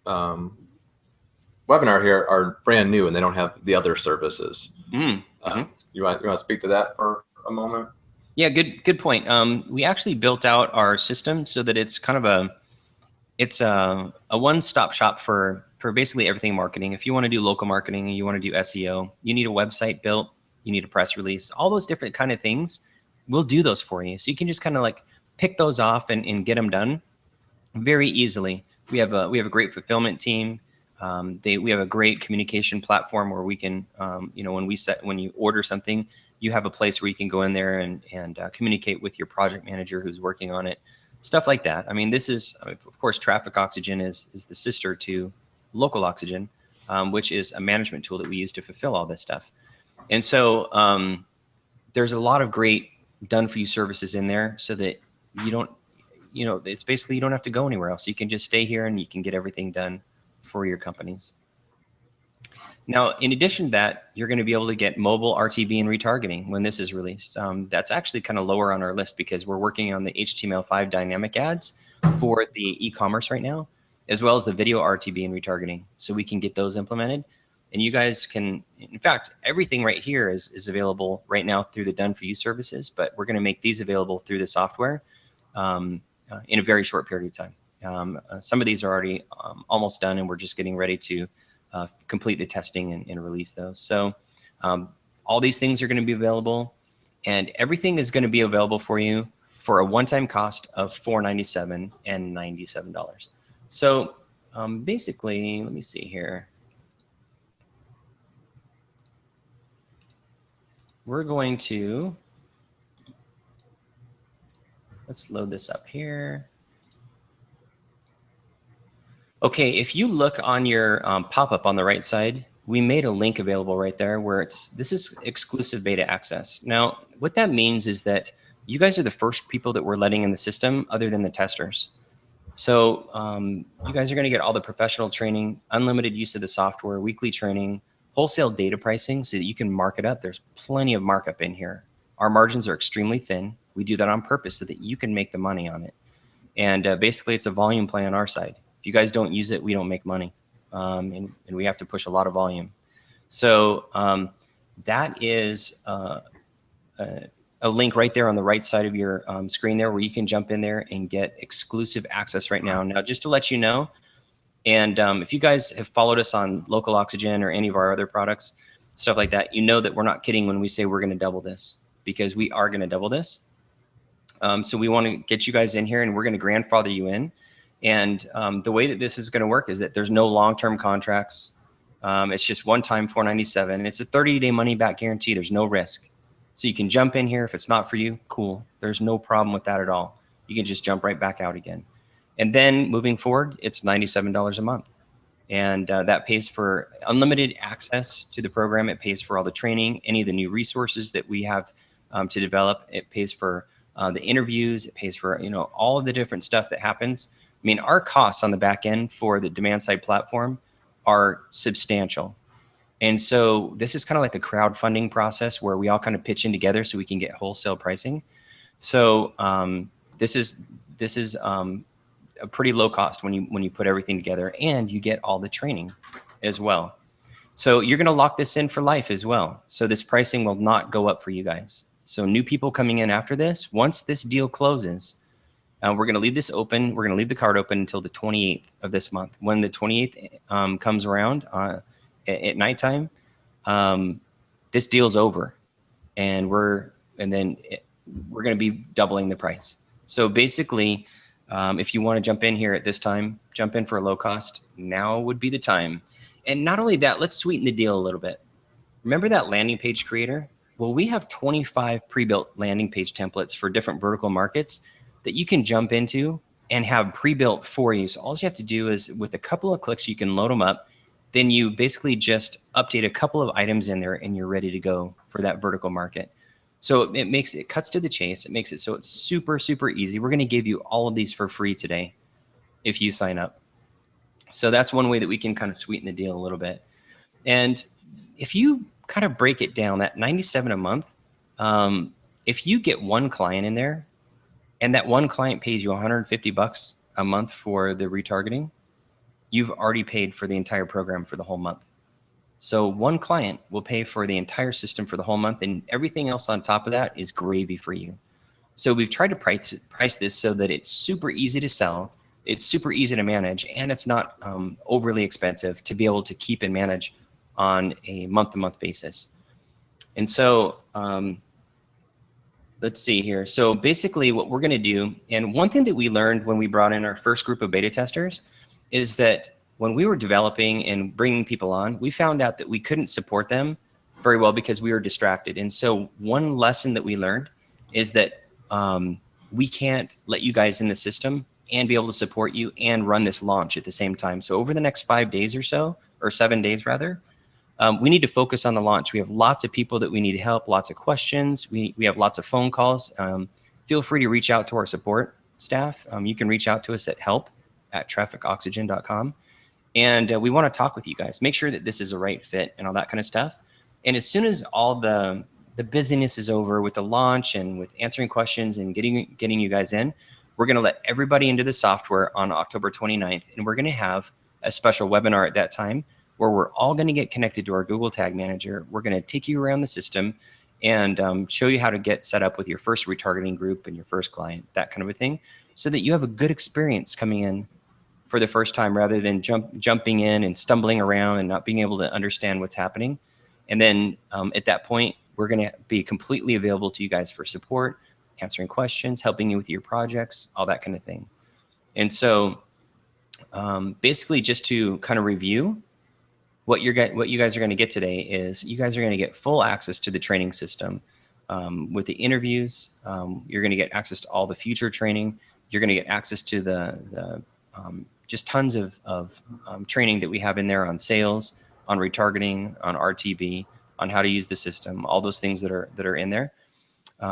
webinar here are brand new and they don't have the other services. You want to speak to that for a moment? Yeah, good point. We actually built out our system so that it's kind of a one-stop shop for basically everything marketing. If you want to do local marketing and you want to do SEO, you need a website built, you need a press release, all those different kind of things, we'll do those for you. So you can just kind of like pick those off and get them done very easily. We have a great fulfillment team. We have a great communication platform where we can, when you order something, you have a place where you can go in there and communicate with your project manager who's working on it, stuff like that. I mean, this is, of course, Traffic Oxygen is the sister to Local Oxygen, which is a management tool that we use to fulfill all this stuff. And so there's a lot of great done for you services in there so that you don't, it's basically you don't have to go anywhere else. You can just stay here and you can get everything done for your companies. Now, in addition to that, you're going to be able to get mobile RTB and retargeting when this is released. That's actually kind of lower on our list because we're working on the HTML5 dynamic ads for the e-commerce right now, as well as the video RTB and retargeting. So we can get those implemented. And you guys can, in fact, everything right here is available right now through the Done For You services, but we're going to make these available through the software in a very short period of time. Some of these are already almost done, and we're just getting ready to complete the testing and release those. So all these things are going to be available, and everything is going to be available for you for a one-time cost of $497 and $97. So basically, let me see here. We're going to, let's load this up here. Okay, if you look on your pop-up on the right side, we made a link available right there where this is exclusive beta access. Now, what that means is that you guys are the first people that we're letting in the system other than the testers. So you guys are going to get all the professional training, unlimited use of the software, weekly training, wholesale data pricing so that you can mark it up. There's plenty of markup in here. Our margins are extremely thin. We do that on purpose so that you can make the money on it. And basically, it's a volume play on our side. If you guys don't use it, we don't make money. And we have to push a lot of volume. So that is a link right there on the right side of your screen there where you can jump in there and get exclusive access right now. Now, just to let you know, and if you guys have followed us on Local Oxygen or any of our other products, stuff like that, you know that we're not kidding when we say we're going to double this, because we are going to double this. So we want to get you guys in here, and we're going to grandfather you in. And the way that this is going to work is that there's no long-term contracts. It's just one-time $497. It's a 30-day money-back guarantee. There's no risk. So you can jump in here. If it's not for you, cool. There's no problem with that at all. You can just jump right back out again. And then moving forward, it's $97 a month. And that pays for unlimited access to the program. It pays for all the training, any of the new resources that we have to develop. It pays for the interviews. It pays for all of the different stuff that happens. I mean, our costs on the back end for the demand side platform are substantial. And so this is kind of like a crowdfunding process where we all kind of pitch in together so we can get wholesale pricing. So this is a pretty low cost when you put everything together, and you get all the training as well. So you're going to lock this in for life as well. So this pricing will not go up for you guys. So new people coming in after this, once this deal closes, we're going to leave this open. We're going to leave the card open until the 28th of this month. When the 28th comes around at nighttime, this deal's over, and then we're going to be doubling the price. So basically, if you want to jump in here at this time, jump in for a low cost, now would be the time. And not only that, let's sweeten the deal a little bit. Remember that landing page creator? Well, we have 25 pre-built landing page templates for different vertical markets that you can jump into and have pre-built for you. So all you have to do is, with a couple of clicks, you can load them up. Then you basically just update a couple of items in there and you're ready to go for that vertical market. So it cuts to the chase. It makes it so it's super, super easy. We're going to give you all of these for free today if you sign up. So that's one way that we can kind of sweeten the deal a little bit. And if you kind of break it down, that $97 a month, if you get one client in there and that one client pays you $150 a month for the retargeting, you've already paid for the entire program for the whole month. So one client will pay for the entire system for the whole month, and everything else on top of that is gravy for you. So we've tried to price this so that it's super easy to sell, it's super easy to manage, and it's not overly expensive to be able to keep and manage on a month-to-month basis. And so let's see here. So basically what we're going to do, and one thing that we learned when we brought in our first group of beta testers is that when we were developing and bringing people on, we found out that we couldn't support them very well because we were distracted. And so one lesson that we learned is that we can't let you guys in the system and be able to support you and run this launch at the same time. So over the next 5 days or so, or 7 days rather, we need to focus on the launch. We have lots of people that we need help, lots of questions. We have lots of phone calls. Feel free to reach out to our support staff. You can reach out to us at help@trafficoxygen.com. And we want to talk with you guys, make sure that this is a right fit and all that kind of stuff. And as soon as all the busyness is over with the launch and with answering questions and getting you guys in, we're going to let everybody into the software on October 29th. And we're going to have a special webinar at that time where we're all going to get connected to our Google Tag Manager. We're going to take you around the system and show you how to get set up with your first retargeting group and your first client, that kind of a thing, so that you have a good experience coming in for the first time rather than jumping in and stumbling around and not being able to understand what's happening. And then at that point, we're going to be completely available to you guys for support, answering questions, helping you with your projects, all that kind of thing. And so basically, just to kind of review, what you guys are going to get today is you guys are going to get full access to the training system with the interviews. You're going to get access to all the future training. You're going to get access to the just tons of training that we have in there on sales, on retargeting, on RTB, on how to use the system, all those things that are in there.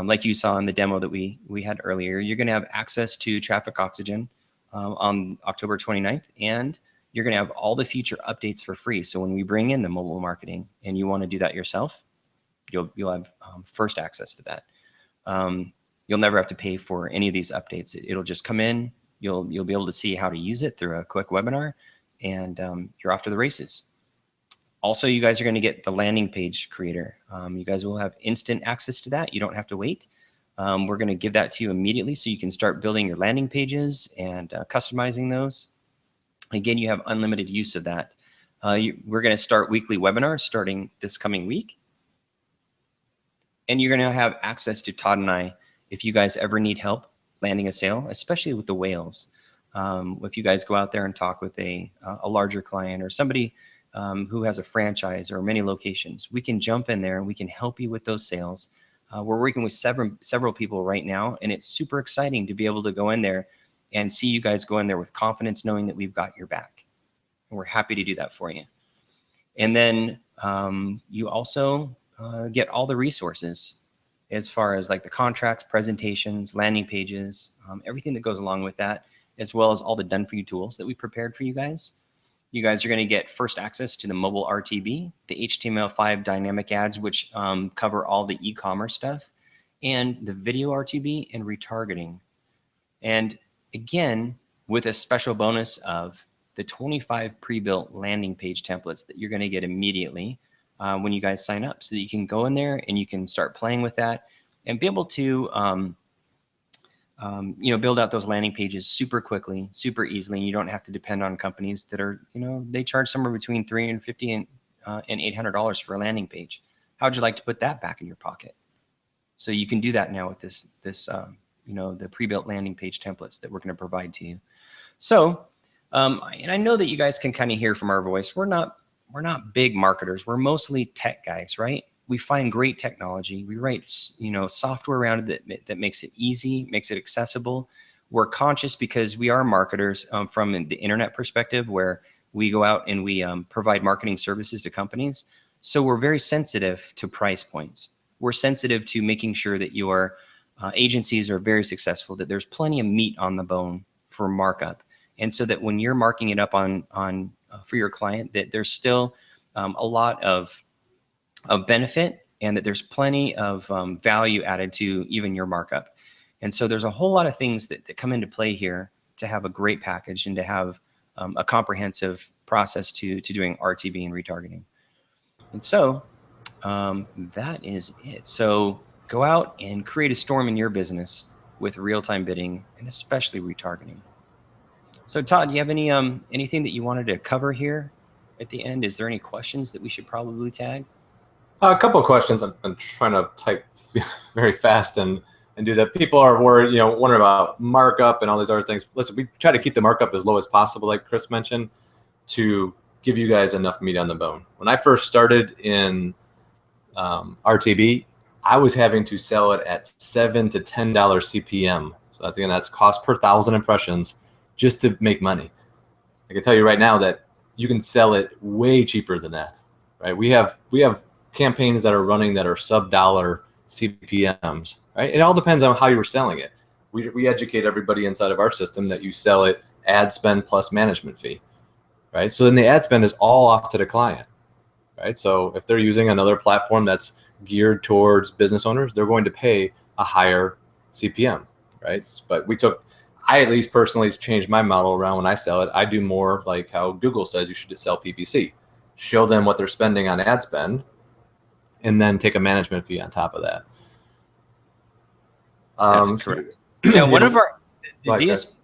Like you saw in the demo that we had earlier, you're going to have access to Traffic Oxygen on October 29th, and you're going to have all the future updates for free. So when we bring in the mobile marketing and you want to do that yourself, you'll have first access to that. You'll never have to pay for any of these updates. It'll just come in. You'll be able to see how to use it through a quick webinar, and you're off to the races. Also, you guys are going to get the landing page creator. You guys will have instant access to that. You don't have to wait. We're going to give that to you immediately so you can start building your landing pages and customizing those. Again, you have unlimited use of that. We're going to start weekly webinars starting this coming week. And you're going to have access to Todd and I if you guys ever need help landing a sale, especially with the whales. If you guys go out there and talk with a larger client or somebody who has a franchise or many locations, we can jump in there and we can help you with those sales. We're working with several people right now, and it's super exciting to be able to go in there and see you guys go in there with confidence, knowing that we've got your back. And we're happy to do that for you. And then you also get all the resources as far as like the contracts, presentations, landing pages, everything that goes along with that, as well as all the done-for-you tools that we prepared for you guys. You guys are going to get first access to the mobile RTB, the HTML5 dynamic ads, which cover all the e-commerce stuff, and the video RTB and retargeting. And again, with a special bonus of the 25 pre-built landing page templates that you're going to get immediately when you guys sign up, so that you can go in there and you can start playing with that and be able to build out those landing pages super quickly, super easily. And you don't have to depend on companies that are, they charge somewhere between $350 and $800 for a landing page. How would you like to put that back in your pocket? So you can do that now with the pre-built landing page templates that we're going to provide to you. So, and I know that you guys can kind of hear from our voice. We're not big marketers. We're mostly tech guys, right? We find great technology. We write, software around it that makes it easy, makes it accessible. We're conscious because we are marketers from the internet perspective, where we go out and we provide marketing services to companies. So we're very sensitive to price points. We're sensitive to making sure that your agencies are very successful, that there's plenty of meat on the bone for markup. And so that when you're marking it up on for your client, that there's still a lot of benefit, and that there's plenty of value added to even your markup. And so there's a whole lot of things that come into play here to have a great package and to have a comprehensive process to doing RTB and retargeting. And so that is it. So go out and create a storm in your business with real-time bidding and especially retargeting. So Todd, do you have anything that you wanted to cover here at the end? Is there any questions that we should probably tag? A couple of questions. I'm trying to type very fast and do that. People are worried, wondering about markup and all these other things. Listen, we try to keep the markup as low as possible, like Chris mentioned, to give you guys enough meat on the bone. When I first started in RTB, I was having to sell it at $7 to $10 CPM. So that's cost per 1,000 impressions just to make money. I can tell you right now that you can sell it way cheaper than that, right? We have campaigns that are running that are sub-dollar CPMs, right? It all depends on how you were selling it. We educate everybody inside of our system that you sell it ad spend plus management fee, right? So then the ad spend is all off to the client, right? So if they're using another platform that's geared towards business owners, they're going to pay a higher CPM, right? But I at least personally changed my model around when I sell it. I do more like how Google says you should sell PPC. Show them what they're spending on ad spend, and then take a management fee on top of that. That's correct. Yeah, one of our DSPs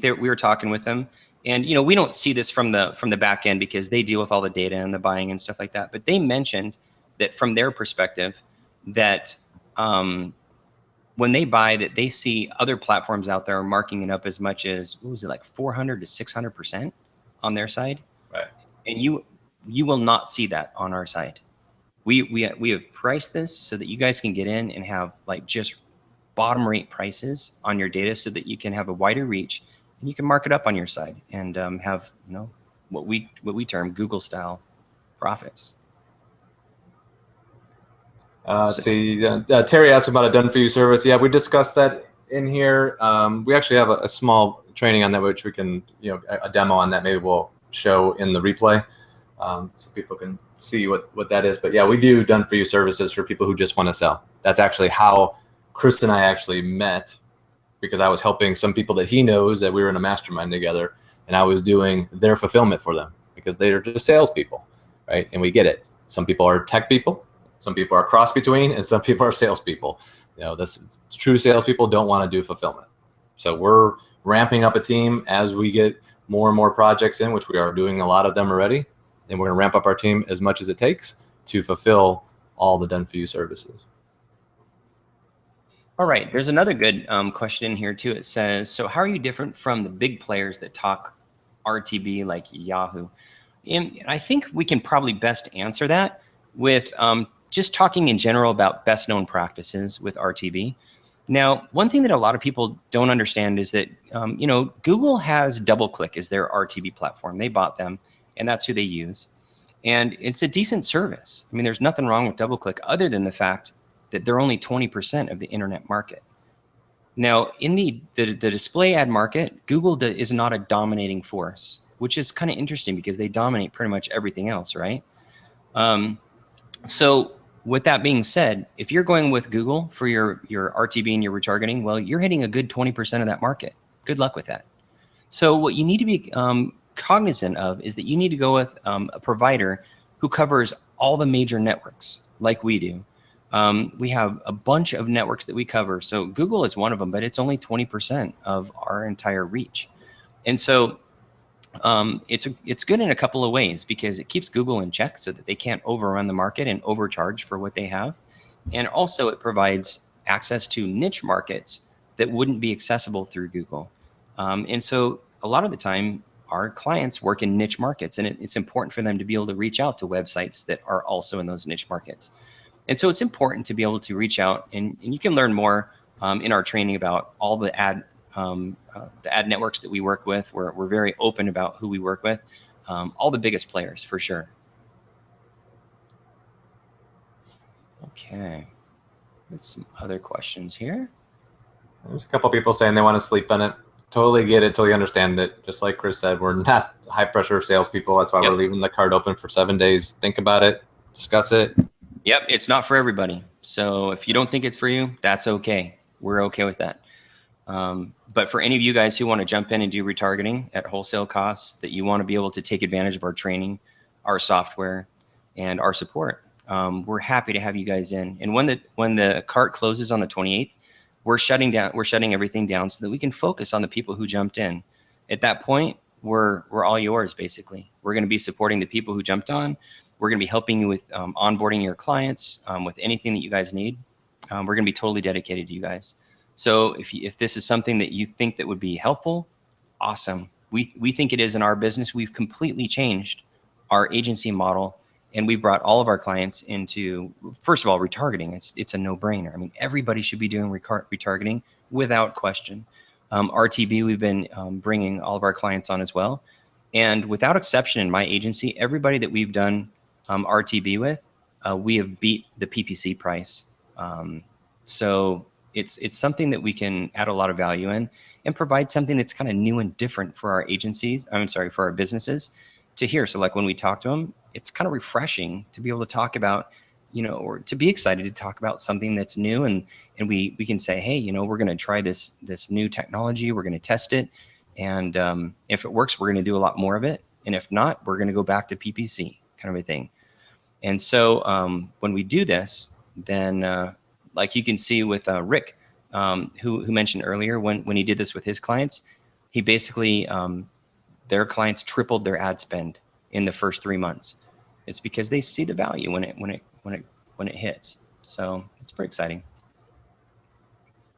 there, we were talking with them, and we don't see this from the back end because they deal with all the data and the buying and stuff like that. But they mentioned that from their perspective, that when they buy, that they see other platforms out there marking it up as much as, what was it, like 400 to 600% on their side, right? And you will not see that on our side. We have priced this so that you guys can get in and have like just bottom rate prices on your data, so that you can have a wider reach and you can mark it up on your side and have what we term Google style profits. Let's see. Terry asked about a done for you service. Yeah, we discussed that in here. We actually have a small training on that, which we can, a demo on that maybe we'll show in the replay, so people can see what that is. But yeah, we do done for you services for people who just want to sell. That's actually how Chris and I actually met, because I was helping some people that he knows that we were in a mastermind together, and I was doing their fulfillment for them because they're just salespeople, right? And we get it. Some people are tech people. Some people are cross between, and some people are salespeople. This true salespeople don't want to do fulfillment. So we're ramping up a team as we get more and more projects in, which we are doing a lot of them already. And we're going to ramp up our team as much as it takes to fulfill all the done for you services. All right. There's another good question in here too. It says, so how are you different from the big players that talk RTB like Yahoo? And I think we can probably best answer that with just talking in general about best known practices with RTB. Now, one thing that a lot of people don't understand is that, Google has DoubleClick as their RTB platform. They bought them, and that's who they use. And it's a decent service. I mean, there's nothing wrong with DoubleClick other than the fact that they're only 20% of the internet market. Now, in the display ad market, Google is not a dominating force, which is kind of interesting because they dominate pretty much everything else, right? So with that being said, if you're going with Google for your RTB and your retargeting, well, you're hitting a good 20% of that market. Good luck with that. So what you need to be cognizant of is that you need to go with a provider who covers all the major networks like we do. We have a bunch of networks that we cover. So Google is one of them, but it's only 20% of our entire reach. And so it's good in a couple of ways, because it keeps Google in check so that they can't overrun the market and overcharge for what they have. And also it provides access to niche markets that wouldn't be accessible through Google. And so a lot of the time, our clients work in niche markets, and it's important for them to be able to reach out to websites that are also in those niche markets. And so it's important to be able to reach out, and you can learn more in our training about all the ad networks that we work with. We're very open about who we work with, all the biggest players for sure. Okay, let's some other questions here. There's a couple people saying they want to sleep on it. Totally get it, totally understand it. Just like Chris said, we're not high pressure salespeople. That's why we're leaving the card open for 7 days. Think about it, discuss it. Yep, it's not for everybody. So if you don't think it's for you, that's okay. We're okay with that. But for any of you guys who want to jump in and do retargeting at wholesale costs, that you want to be able to take advantage of our training, our software, and our support, we're happy to have you guys in. And when the cart closes on the 28th, we're shutting everything down so that we can focus on the people who jumped in. At that point, we're all yours, basically. We're going to be supporting the people who jumped on. We're going to be helping you with onboarding your clients, with anything that you guys need. We're going to be totally dedicated to you guys. So if this is something that you think that would be helpful, awesome. We think it is in our business. We've completely changed our agency model, and we brought all of our clients into, first of all, retargeting. It's a no-brainer. I mean, everybody should be doing retargeting without question. RTB, we've been bringing all of our clients on as well. And without exception in my agency, everybody that we've done RTB with, we have beat the PPC price. So it's something that we can add a lot of value in and provide something that's kind of new and different for our agencies. I'm sorry, for our businesses to hear. So like when we talk to them, it's kind of refreshing to be able to talk about, or to be excited to talk about something that's new. And we can say, hey, we're going to try this new technology. We're going to test it. And if it works, we're going to do a lot more of it. And if not, we're going to go back to PPC kind of a thing. And so when we do this, then like you can see with Rick, who mentioned earlier, when he did this with his clients, he basically, their clients tripled their ad spend in the first 3 months. It's because they see the value when it hits. So it's pretty exciting.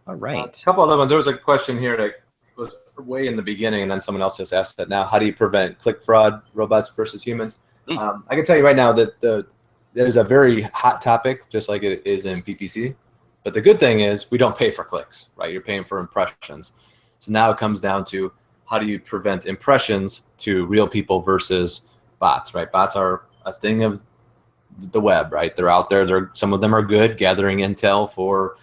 All right. A couple other ones. There was a question here that was way in the beginning, and then someone else just asked it now. How do you prevent click fraud, robots versus humans? I can tell you right now that there's a very hot topic, just like it is in PPC. But the good thing is we don't pay for clicks, right? You're paying for impressions. So now it comes down to how do you prevent impressions to real people versus bots, right? Bots are a thing of the web, right? They're out there. Some of them are good, gathering intel for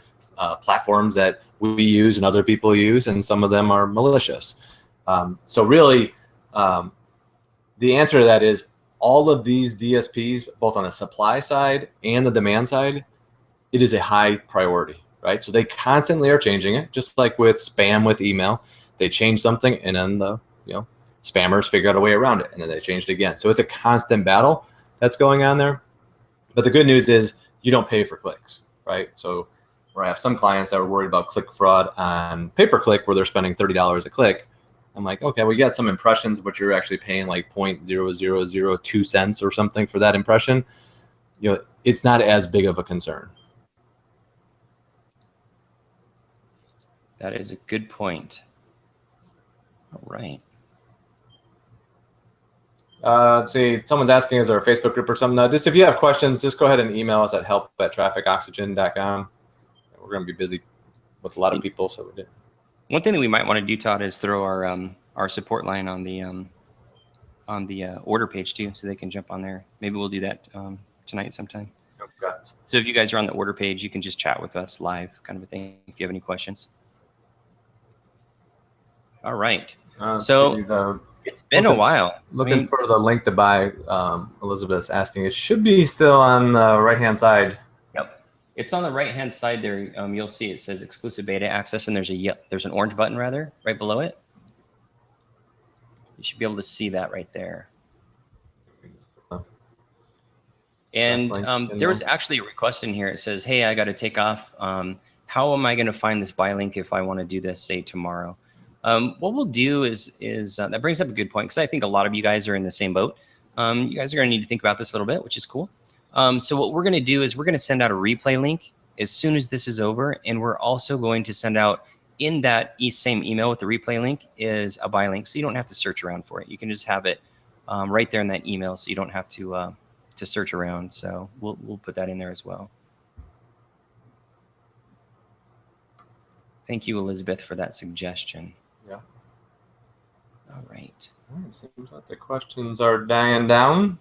platforms that we use and other people use, and some of them are malicious. So really, the answer to that is all of these DSPs, both on the supply side and the demand side, it is a high priority, right? So they constantly are changing it, just like with spam with email. They change something, and then the spammers figure out a way around it, and then they changed again. So it's a constant battle that's going on there. But the good news is you don't pay for clicks, right? So where I have some clients that are worried about click fraud on pay-per-click where they're spending $30 a click, I'm like, okay, we got some impressions, but you're actually paying like 0.0002 cents or something for that impression. It's not as big of a concern. That is a good point. All right. Let's see. Someone's asking, is there a Facebook group or something? Just if you have questions, just go ahead and email us at help@trafficoxygen.com. We're going to be busy with a lot of people, so we did. One thing that we might want to do, Todd, is throw our support line on the order page too, so they can jump on there. Maybe we'll do that tonight sometime. Okay. So if you guys are on the order page, you can just chat with us live, kind of a thing, if you have any questions. All right. So it's been a while. Looking for the link to buy. Elizabeth's asking. It should be still on the right-hand side. Yep. It's on the right-hand side there. You'll see it says exclusive beta access, and there's an orange button rather right below it. You should be able to see that right there. And there was actually a request in here. It says, hey, I got to take off. How am I going to find this buy link if I want to do this, say, tomorrow? What we'll do is that brings up a good point, because I think a lot of you guys are in the same boat. You guys are going to need to think about this a little bit, which is cool. So what we're going to do is we're going to send out a replay link as soon as this is over. And we're also going to send out in that same email with the replay link is a buy link. So you don't have to search around for it. You can just have it right there in that email. So you don't have to search around. So we'll put that in there as well. Thank you, Elizabeth, for that suggestion. Yeah. All right. It seems like the questions are dying down.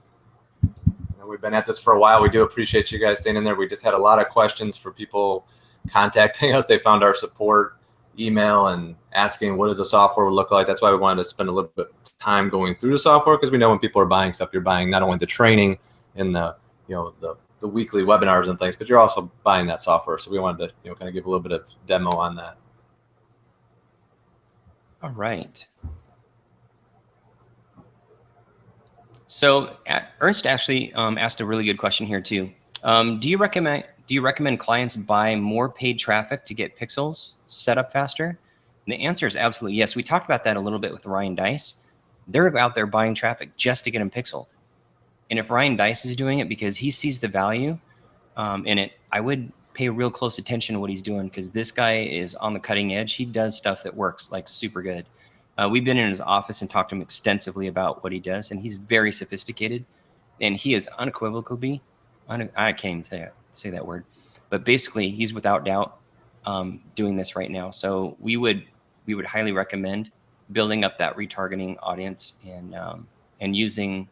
We've been at this for a while. We do appreciate you guys staying in there. We just had a lot of questions for people contacting us. They found our support email and asking what does the software look like. That's why we wanted to spend a little bit of time going through the software, because we know when people are buying stuff, you're buying not only the training and the weekly webinars and things, but you're also buying that software. So we wanted to kind of give a little bit of demo on that. All right. So Ernst actually asked a really good question here too. Do you recommend clients buy more paid traffic to get pixels set up faster? And the answer is absolutely yes. We talked about that a little bit with Ryan Deiss. They're out there buying traffic just to get them pixeled. And if Ryan Deiss is doing it because he sees the value in it, I would pay real close attention to what he's doing, because this guy is on the cutting edge. He does stuff that works like super good. We've been in his office and talked to him extensively about what he does, and he's very sophisticated, and he is unequivocally, I can't even say that word, but basically he's without doubt doing this right now. So we would highly recommend building up that retargeting audience and using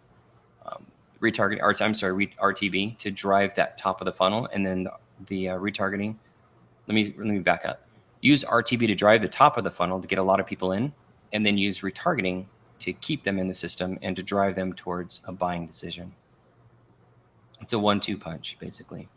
RTB to drive that top of the funnel, and then the retargeting. Let me back up. Use RTB to drive the top of the funnel to get a lot of people in, and then use retargeting to keep them in the system and to drive them towards a buying decision. It's a 1-2 punch, basically.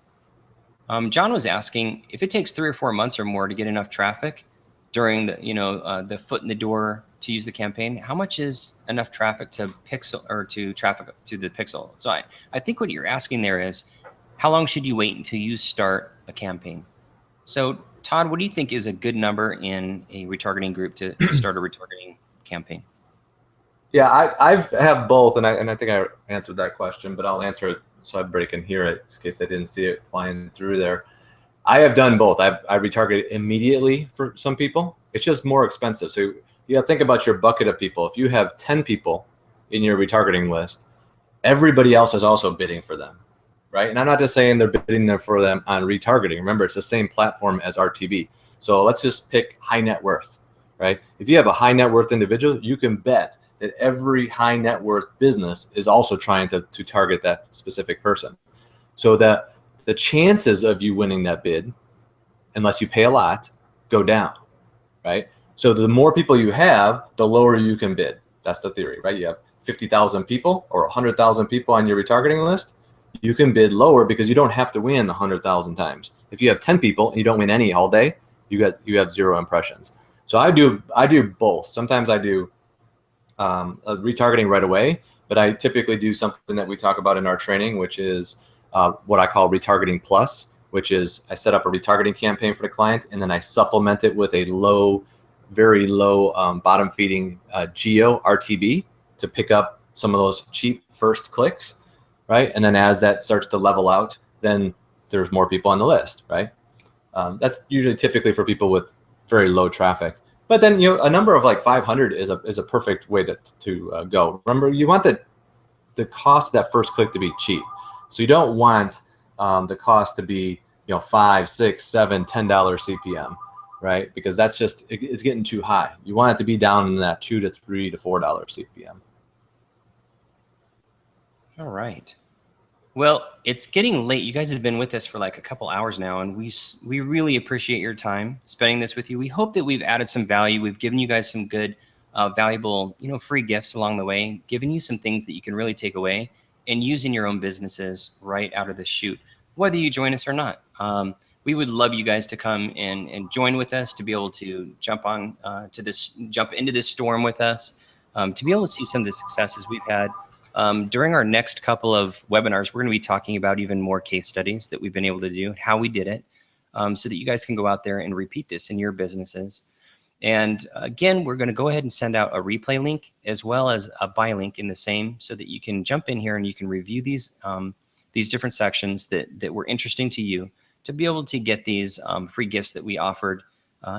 John was asking if it takes 3 or 4 months or more to get enough traffic during the foot in the door to use the campaign. How much is enough traffic to pixel or to traffic to the pixel? So I think what you're asking there is, how long should you wait until you start a campaign? So Todd, what do you think is a good number in a retargeting group to start a retargeting campaign? Yeah, I have both, and I think I answered that question, but I'll answer it so everybody can hear it in case they didn't see it flying through there. I have done both. I retarget immediately for some people. It's just more expensive. So you got to think about your bucket of people. If you have 10 people in your retargeting list, everybody else is also bidding for them, right? And I'm not just saying they're bidding there for them on retargeting. Remember, it's the same platform as RTB. So let's just pick high net worth, right? If you have a high net worth individual, you can bet that every high net worth business is also trying to target that specific person. So that the chances of you winning that bid, unless you pay a lot, go down, right? So the more people you have, the lower you can bid. That's the theory, right? You have 50,000 people or 100,000 people on your retargeting list, you can bid lower because you don't have to win 100,000 times. If you have 10 people and you don't win any all day, you have 0 impressions. So I do both. Sometimes I do retargeting right away, but I typically do something that we talk about in our training, which is what I call retargeting plus, which is I set up a retargeting campaign for the client, and then I supplement it with a very low bottom feeding geo RTB to pick up some of those cheap first clicks, right? And then as that starts to level out, then there's more people on the list, right? That's usually typically for people with very low traffic. But then a number of like 500 is a perfect way to go. Remember, you want the cost of that first click to be cheap. So you don't want the cost to be $5, $6, $7, $10 CPM, right? Because that's just it's getting too high. You want it to be down in that $2 to $3 to $4 CPM. All right. Well, it's getting late. You guys have been with us for like a couple hours now, and we really appreciate your time spending this with you. We hope that we've added some value. We've given you guys some good, valuable, free gifts along the way, giving you some things that you can really take away and use in your own businesses right out of the chute, whether you join us or not. We would love you guys to come and join with us, to be able to jump into this storm with us, to be able to see some of the successes we've had. During our next couple of webinars, we're going to be talking about even more case studies that we've been able to do, how we did it, so that you guys can go out there and repeat this in your businesses. And again, we're going to go ahead and send out a replay link as well as a buy link in the same, so that you can jump in here and you can review these different sections that were interesting to you, to be able to get these free gifts that we offered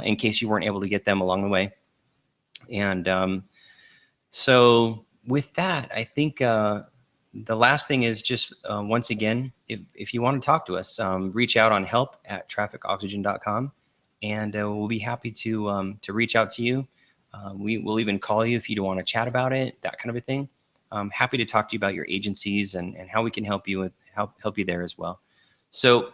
in case you weren't able to get them along the way. And so with that, I think the last thing is just once again, if you want to talk to us, reach out on help@trafficoxygen.com, and we'll be happy to reach out to you. We will even call you if you don't want to chat about it, that kind of a thing. I'm happy to talk to you about your agencies and how we can help you help you there as well. So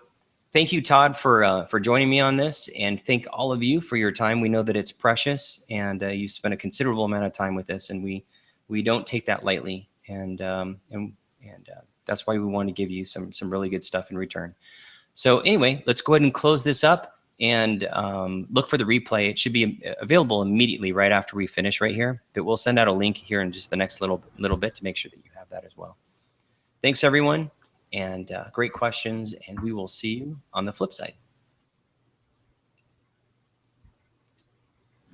thank you, Todd, for joining me on this, and thank all of you for your time. We know that it's precious, and you spent a considerable amount of time with us, and we don't take that lightly. And that's why we want to give you some really good stuff in return. So anyway, let's go ahead and close this up and look for the replay. It should be available immediately right after we finish right here, but we'll send out a link here in just the next little bit to make sure that you have that as well. Thanks, everyone, and great questions, and we will see you on the flip side.